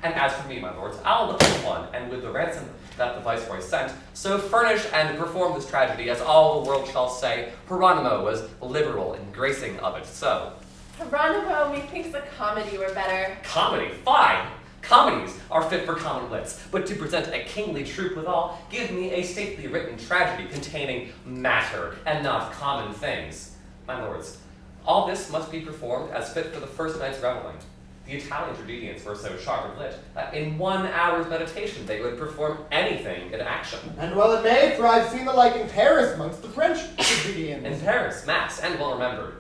And as for me, my lords, I'll look for one, and with the ransom that the viceroy sent, so furnish and perform this tragedy, as all the world shall say, Hieronimo was liberal in gracing of it so. Hieronimo, methinks a comedy were better. Comedy, fine! Comedies are fit for common wits, but to present a kingly troupe withal, give me a stately written tragedy containing matter and not common things. My lords, all this must be performed as fit for the first night's revelling. The Italian tragedians were so sharp of wit that in 1 hour's meditation they would perform anything in action. And well it may, for I've seen the like in Paris amongst the French tragedians. In Paris, mass, and well remembered.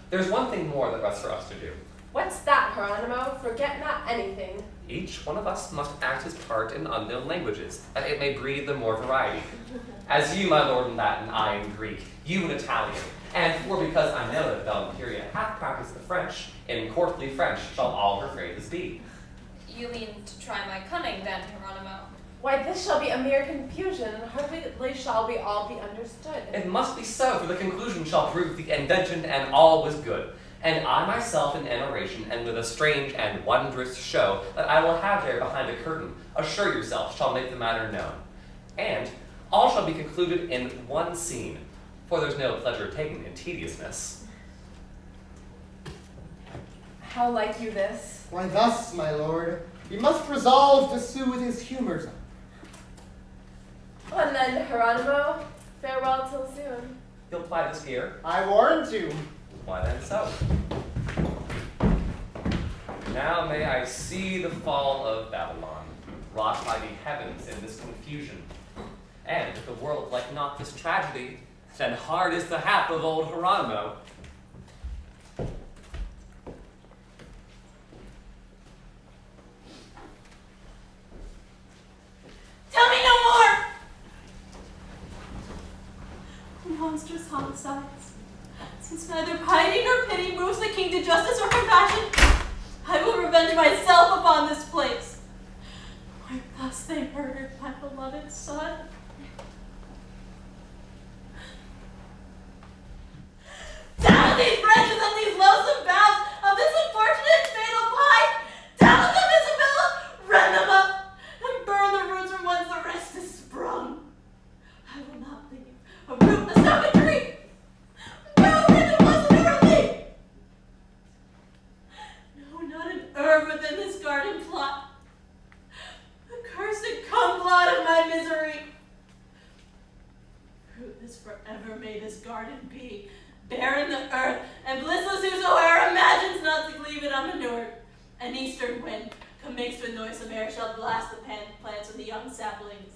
There's one thing more that rests for us to do. What's that, Hieronimo? Forget not anything. Each one of us must act his part in unknown languages, that it may breed the more variety. As you, my lord, in Latin, I in Greek, you in Italian, and for because I know that Bel-imperia hath practiced the French, in courtly French shall all her phrases be. You mean to try my cunning then, Hieronimo? Why, this shall be a mere confusion, and hardly shall we all be understood. It must be so, for the conclusion shall prove the invention and all was good. And I myself in an oration, and with a strange and wondrous show that I will have there behind the curtain, assure yourself, shall make the matter known. And all shall be concluded in one scene, for there's no pleasure taken in tediousness. How like you this? Why thus, my lord, we must resolve to soothe his humors. On then, Hieronimo, farewell till soon. You'll ply this gear? I warrant you. Why then so? Now may I see the fall of Babylon, wrought by the heavens in this confusion. And if the world like not this tragedy, then hard is the hap of old Hieronimo. Tell me no more! Monstrous homicides. Since neither piety nor pity moves the king to justice or compassion, I will revenge myself upon this place, where thus they murdered my beloved son. Down these branches and these loathsome boughs of this unfortunate fatal pine! Down them, Isabella! Rend them up, and burn the roots from whence the rest is sprung. I will not leave a root, a stump, a tree! No written blossom nor a leaf! No, not an herb within this garden plot. The cursed cumblot of my misery. Fruitless forever may this garden be, barren the earth, and blissless whosoe'er imagines not to leave it unmanured. An eastern wind, commixed with noisome air, shall blast the plants and the young saplings.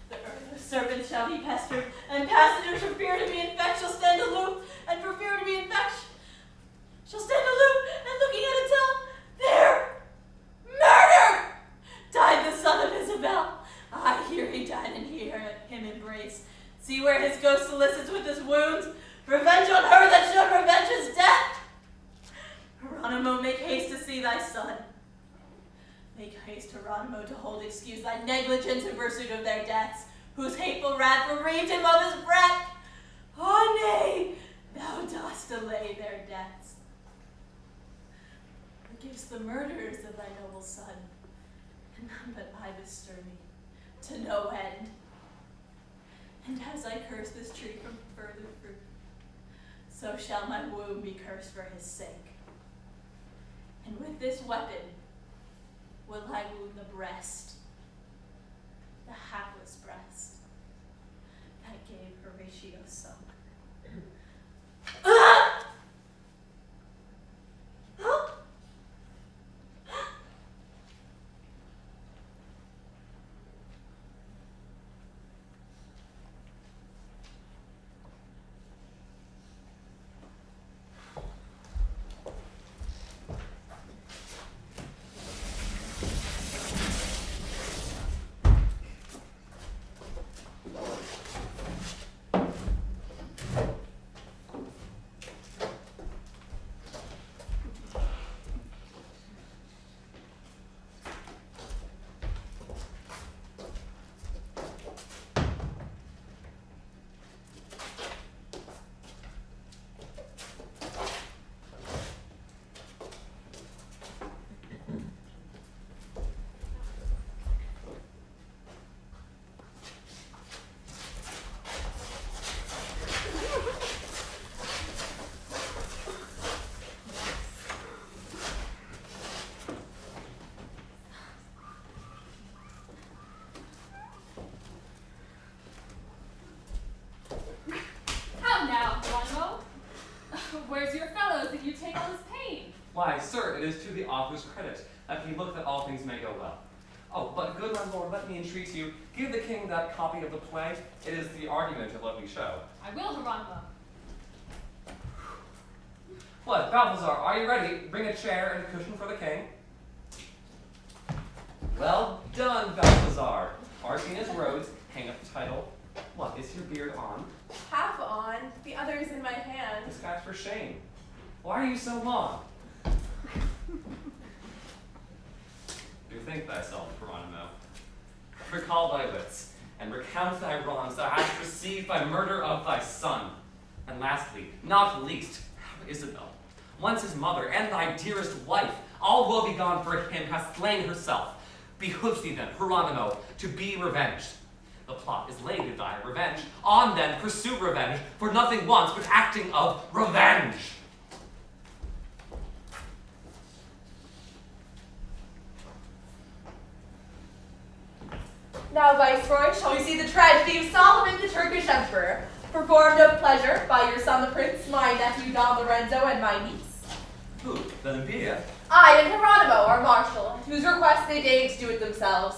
The earth with serpents shall be pestered, and passengers for fear to be infected shall stand aloof, and for fear to be infected shall stand aloof, and looking at it tell, there, murder! Died the son of Isabel. I hear he died, and hear him embrace. See where his ghost solicits with his wounds, revenge on her that should revenge his death. Hieronimo, make haste to see thy son. Make haste, Hieronimo, to hold excuse thy negligence in pursuit of their deaths, whose hateful wrath bereaved him of his breath. Oh nay, thou dost delay their deaths. Forgives the murderers of thy noble son, and none but I bestir me, to no end. And as I curse this tree from further fruit, so shall my womb be cursed for his sake. And with this weapon will I wound the breast, the hapless breast, that gave Horatio song. Where's your fellows that you take all this pain? Why, sir, it is to the author's credit that he looked that all things may go well. Oh, but good my lord, let me entreat you, give the king that copy of the play. It is the argument of what we show. I will, Hieronimo. What, Balthazar, are you ready? Bring a chair and a cushion for the king. Well done, Balthazar. Martinez Rhodes, hang up the title. What, is your beard on? Half on, the other is in my hand. Disguise for shame. Why are you so long? Bethink thyself, Hieronimo. Recall thy wits, and recount thy wrongs thou hast received by murder of thy son. And lastly, not least, how Isabel, once his mother and thy dearest wife, all woe begone for him, hath slain herself. Behooves thee then, Hieronimo, to be revenged. The plot is laid to thy revenge. On then, pursue revenge, for nothing wants but acting of revenge. Now, Viceroy, shall we see the tragedy of Solomon, the Turkish emperor, performed of pleasure by your son the prince, my nephew Don Lorenzo, and my niece? Who? Bel-imperia? I and Hieronimo, our marshal, at whose request they deigned to do it themselves.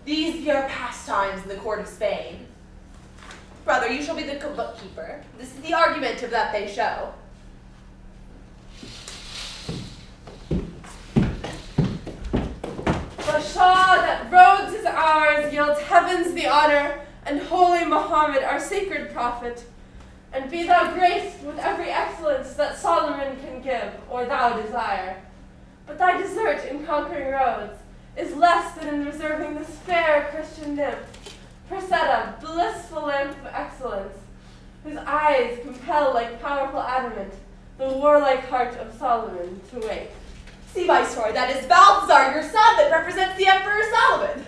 These be our pastimes in the court of Spain. Brother, you shall be the bookkeeper. This is the argument of that they show. Bashaw, that Rhodes is ours, yields heavens the honor, and holy Mohammed, our sacred prophet. And be thou graced with every excellence that Solomon can give, or thou desire. But thy desert in conquering Rhodes is less than in reserving this fair Christian nymph, Presetta, blissful lamp of excellence, whose eyes compel like powerful adamant the warlike heart of Solomon to wake. See, Viceroy, that is Balthazar, your son, that represents the Emperor Solomon.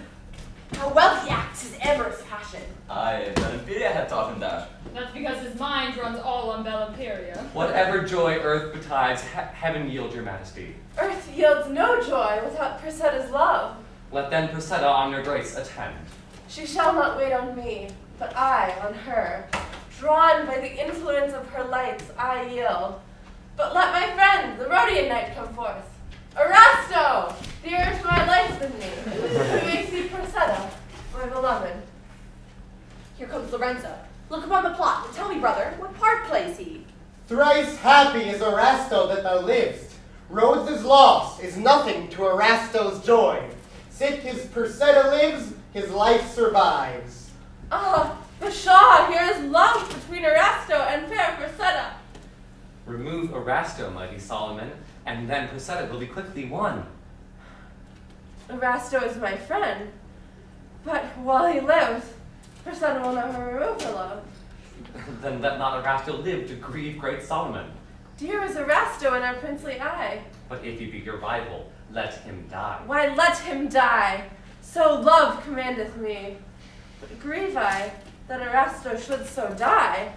How well he acts his amorous passion. Aye, Bel-imperia had taught him that. That's because his mind runs all on Bel-imperia. Whatever joy earth betides, heaven yield your majesty. Earth yields no joy without Presetta's love. Let then Presetta on your grace attend. She shall not wait on me, but I on her. Drawn by the influence of her lights, I yield. But let my friend, the Rhodian knight, come forth. Erasto, dearer to my life than me, who may see Presetta, my beloved. Here comes Lorenzo. Look upon the plot, and tell me, brother, what part plays he? Thrice happy is Erasto that thou livest. Rhodes' loss is nothing to Erasto's joy. Sith his Presetta lives, his life survives. Ah, Bashaw, here is love between Erasto and fair Presetta. Remove Erasto, mighty Solomon, and then Presetta will be quickly won. Erasto is my friend, but while he lives, Presetta will never remove her love. Then let not Erasto live to grieve great Solomon. Dear is Erasto in our princely eye. But if he be your rival, let him die. Why, let him die. So love commandeth me. But grieve I that Erasto should so die.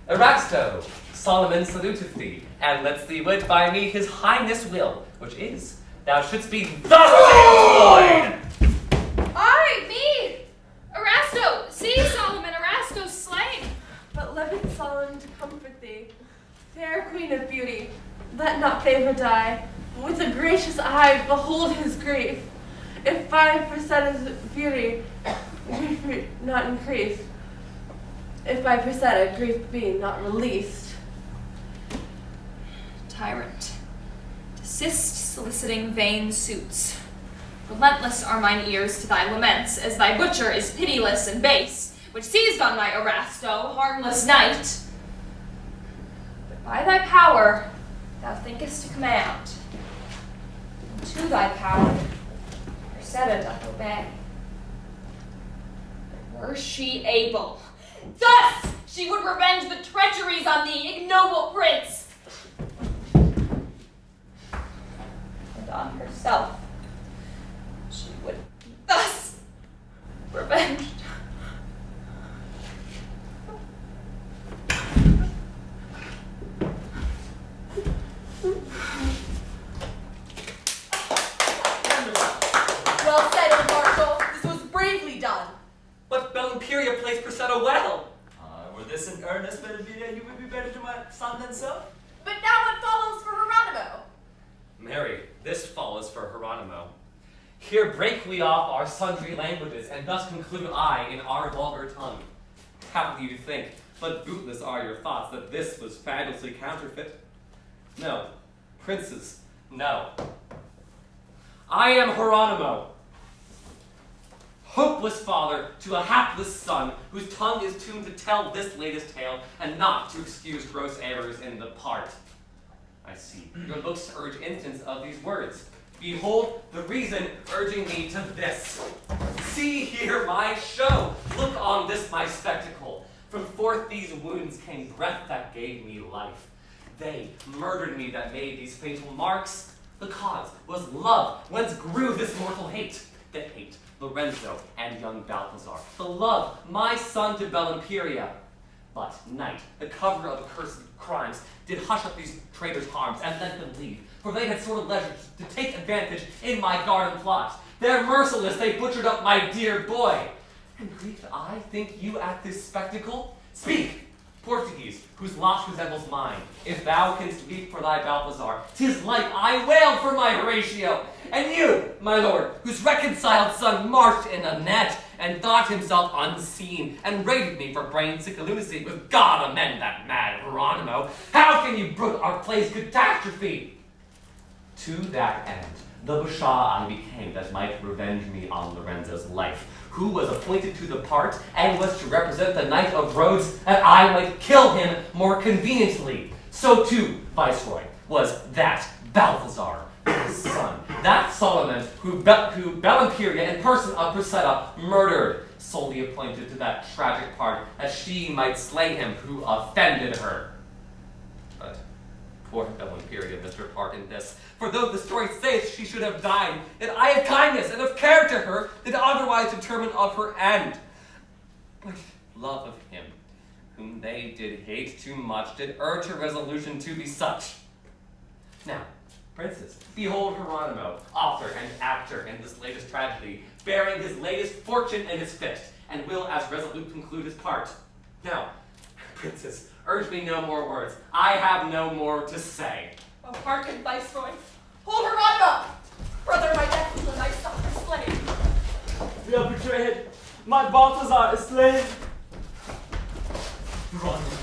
Erasto, Solomon saluteth thee, and lets thee wit by me his highness will, which is, thou shouldst be thus employed. Aye, me! Erasto! See, Solomon, Erasto's slain! But levit Solomon to comfort thee. Fair queen of beauty, let not favor die. With a gracious eye behold his grief. If by Presetta's beauty grief be not increased, if by Presetta grief be not released. Tyrant, desist soliciting vain suits. Relentless are mine ears to thy laments, as thy butcher is pitiless and base, which seized on my Erasto, harmless knight. But by thy power thou thinkest to command, and to thy power Presetta doth obey. But were she able, thus she would revenge the treacheries on thee, ignoble prince, and on herself she would be thus revenged. Well said, O Marshal. This was bravely done. But Bel-imperia plays Presetta well. Were this in earnest, Bel-imperia, you would be better to my son than so? But now what follows for Hieronimo? Mary, this follows for Hieronimo. Here break we off our sundry languages, and thus conclude I in our vulgar tongue. How do you think, but bootless are your thoughts, that this was fabulously counterfeit? No, princes, no. I am Hieronimo, hopeless father to a hapless son, whose tongue is tuned to tell this latest tale, and not to excuse gross errors in the part. I see. Your looks urge instance of these words. Behold the reason urging me to this. See here my show. Look on this my spectacle. From forth these wounds came breath that gave me life. They murdered me that made these fatal marks. The cause was love, whence grew this mortal hate. The hate, Lorenzo and young Balthazar. The love, my son to Bel-imperia. But night, the cover of accursed crimes, did hush up these traitors' harms and let them leave, for they had sort of leisure to take advantage in my garden plot. They're merciless, they butchered up my dear boy. And grieved I, think you, at this spectacle? Speak, Portuguese, whose lot resembles mine. If thou canst weep for thy Balthazar, 'tis like I wailed for my Horatio. And you, my lord, whose reconciled son marched in a net, and thought himself unseen, and rated me for brain-sick lunacy, with God amend that mad Hieronimo, how can you brook our play's catastrophe? To that end, the bashaw I became, that might revenge me on Lorenzo's life, who was appointed to the part, and was to represent the Knight of Rhodes, that I might kill him more conveniently. So too, Viceroy, was that Balthazar, his son, that Solomon, who Bel-imperia in person of Priscilla murdered, solely appointed to that tragic part, that she might slay him who offended her. But poor Bel-imperia missed her part in this, for though the story saith she should have died, yet I of kindness and of care to her did otherwise determine of her end. But love of him, whom they did hate too much, did urge her resolution to be such. Now, Princess, behold Hieronimo, author and actor in this latest tragedy, bearing his latest fortune in his fist, and will as resolute conclude his part. Now, Princess, urge me no more words. I have no more to say. Oh, hearken, Viceroy. Hold Hieronimo! Brother, my death is a nice doctor slain. We are betrayed. My Balthazar is slain. Hieronimo,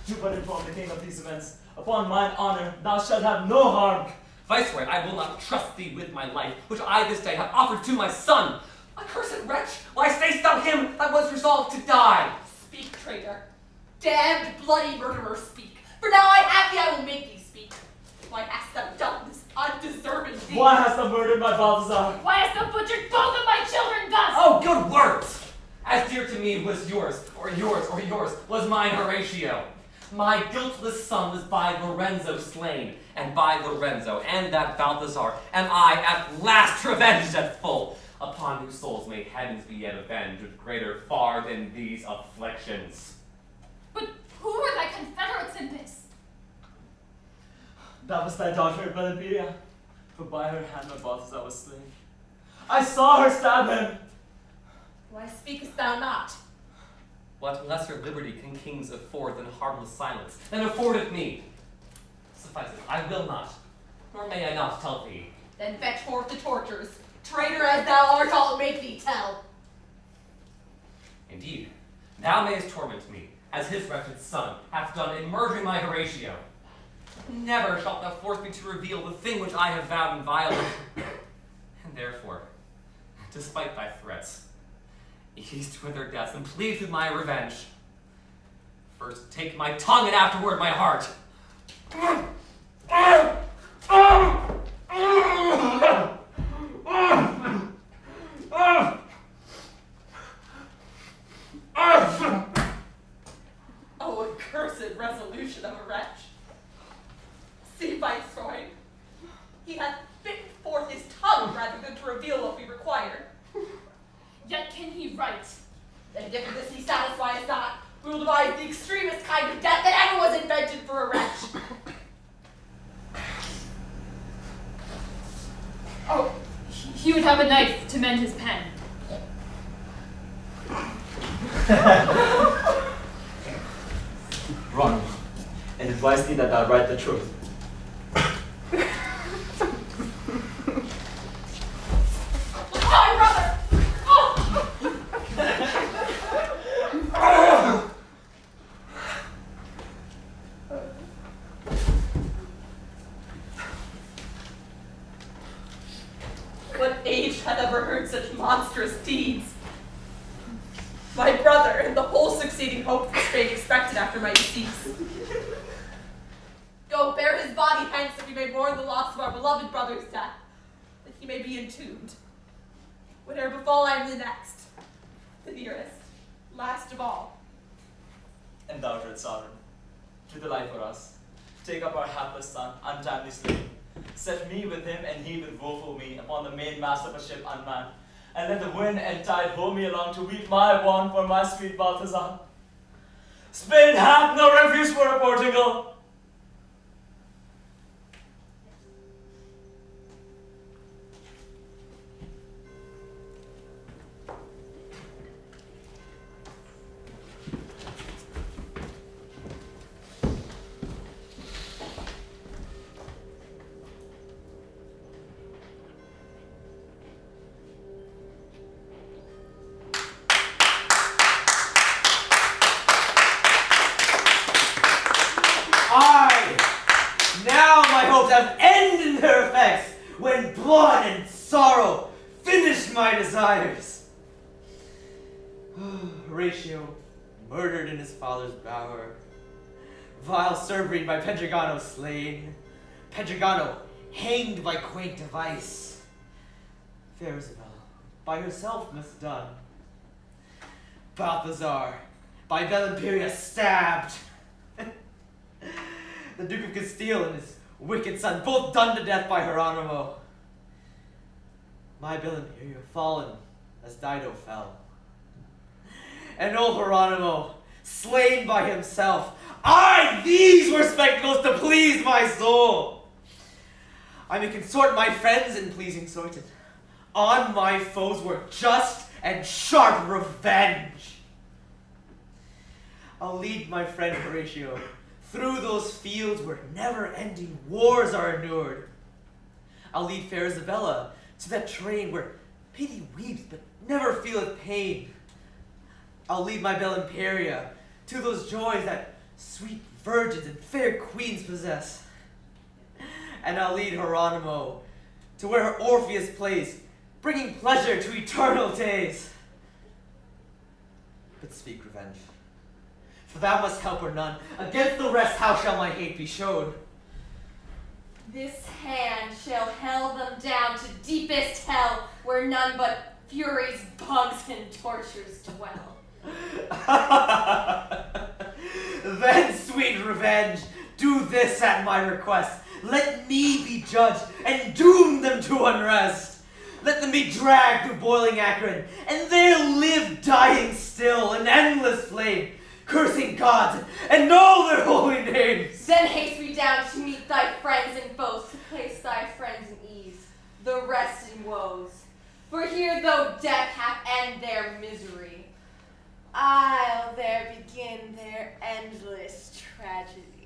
do but inform the king of these events. Upon mine honor, thou shalt have no harm. Viceroy, I will not trust thee with my life, which I this day have offered to my son. Accursed wretch, why say'st thou him that was resolved to die? Speak, traitor. Damned, bloody murderer, speak. For now I have thee, I will make thee speak. Why hast thou done this undeserving deed? Why hast thou murdered my Balthazar? Why hast thou butchered both of my children thus? Oh, good words! As dear to me was yours, or yours, or yours, was mine Horatio. My guiltless son was by Lorenzo slain, and by Lorenzo and that Balthazar am I at last revenged at full, upon whose souls may heavens be yet avenged with greater far than these afflictions. But who were thy confederates in this? That was thy daughter, Bel-imperia, for by her hand my Balthazar was slain. I saw her stab him. Why speakest thou not? What lesser liberty can kings afford than harmless silence, than affordeth me? Suffice it, I will not, nor may I not tell thee. Then fetch forth the tortures. Traitor as thou art, I'll make thee tell. Indeed, thou mayest torment me, as his wretched son hath done in murdering my Horatio. Never shalt thou force me to reveal the thing which I have vowed inviolate. And therefore, despite thy threats, ease to their deaths and plead with my revenge. First take my tongue and afterward my heart. Oh, accursed resolution of a wretch. See, Viceroy, he hath bitten forth his tongue rather than to reveal what we require. Yet can he write? And if this he satisfies not, we will devise the extremest kind of death that ever was invented for a wretch. Oh, he would have a knife to mend his pen. Run, and advise thee that thou write the truth. My brother! What age hath ever heard such monstrous deeds? My brother, and the whole succeeding hope that Spain expected after my decease. Go, bear his body hence, that we may mourn the loss of our beloved brother's death, that he may be entombed. Whatever befall, I am the next, the nearest, last of all. And thou, dread sovereign, to the light for us, take up our hapless son, untimely slain, set me with him and he with woeful me upon the mainmast of a ship unmanned, and let the wind and tide hoe me along to weep my want for my sweet Balthazar. Spain hath no refuge for a Portugal. blows have ended their effects when blood and sorrow finish my desires. Horatio murdered in his father's bower. Vile Serberine by Pedringano slain. Pedringano hanged by quaint device. Fair Isabella by herself misdone. Balthazar by Bel-imperia stabbed. The Duke of Castile and his wicked son both done to death by Hieronimo. My Bel-imperia fallen as Dido fell. And old Hieronimo slain by himself. These were spectacles to please my soul. I may consort my friends in pleasing sorted. On my foes work just and sharp revenge. I'll lead my friend Horatio through those fields where never-ending wars are endured. I'll lead fair Isabella to that train where pity weeps but never feeleth pain. I'll lead my Bel-imperia to those joys that sweet virgins and fair queens possess. And I'll lead Hieronimo to where Orpheus plays, bringing pleasure to eternal days. But speak, revenge, for thou must help or none. Against the rest how shall my hate be showed? This hand shall hell them down to deepest hell, where none but furies, bugs, and tortures dwell. Then, sweet revenge, do this at my request. Let me be judge and doom them to unrest. Let them be dragged through boiling Akron, and there live dying still in endless flame, cursing gods and all their holy names. Then haste we down to meet thy friends and foes, to place thy friends in ease, the rest in woes. For here though death hath end their misery, I'll there begin their endless tragedy.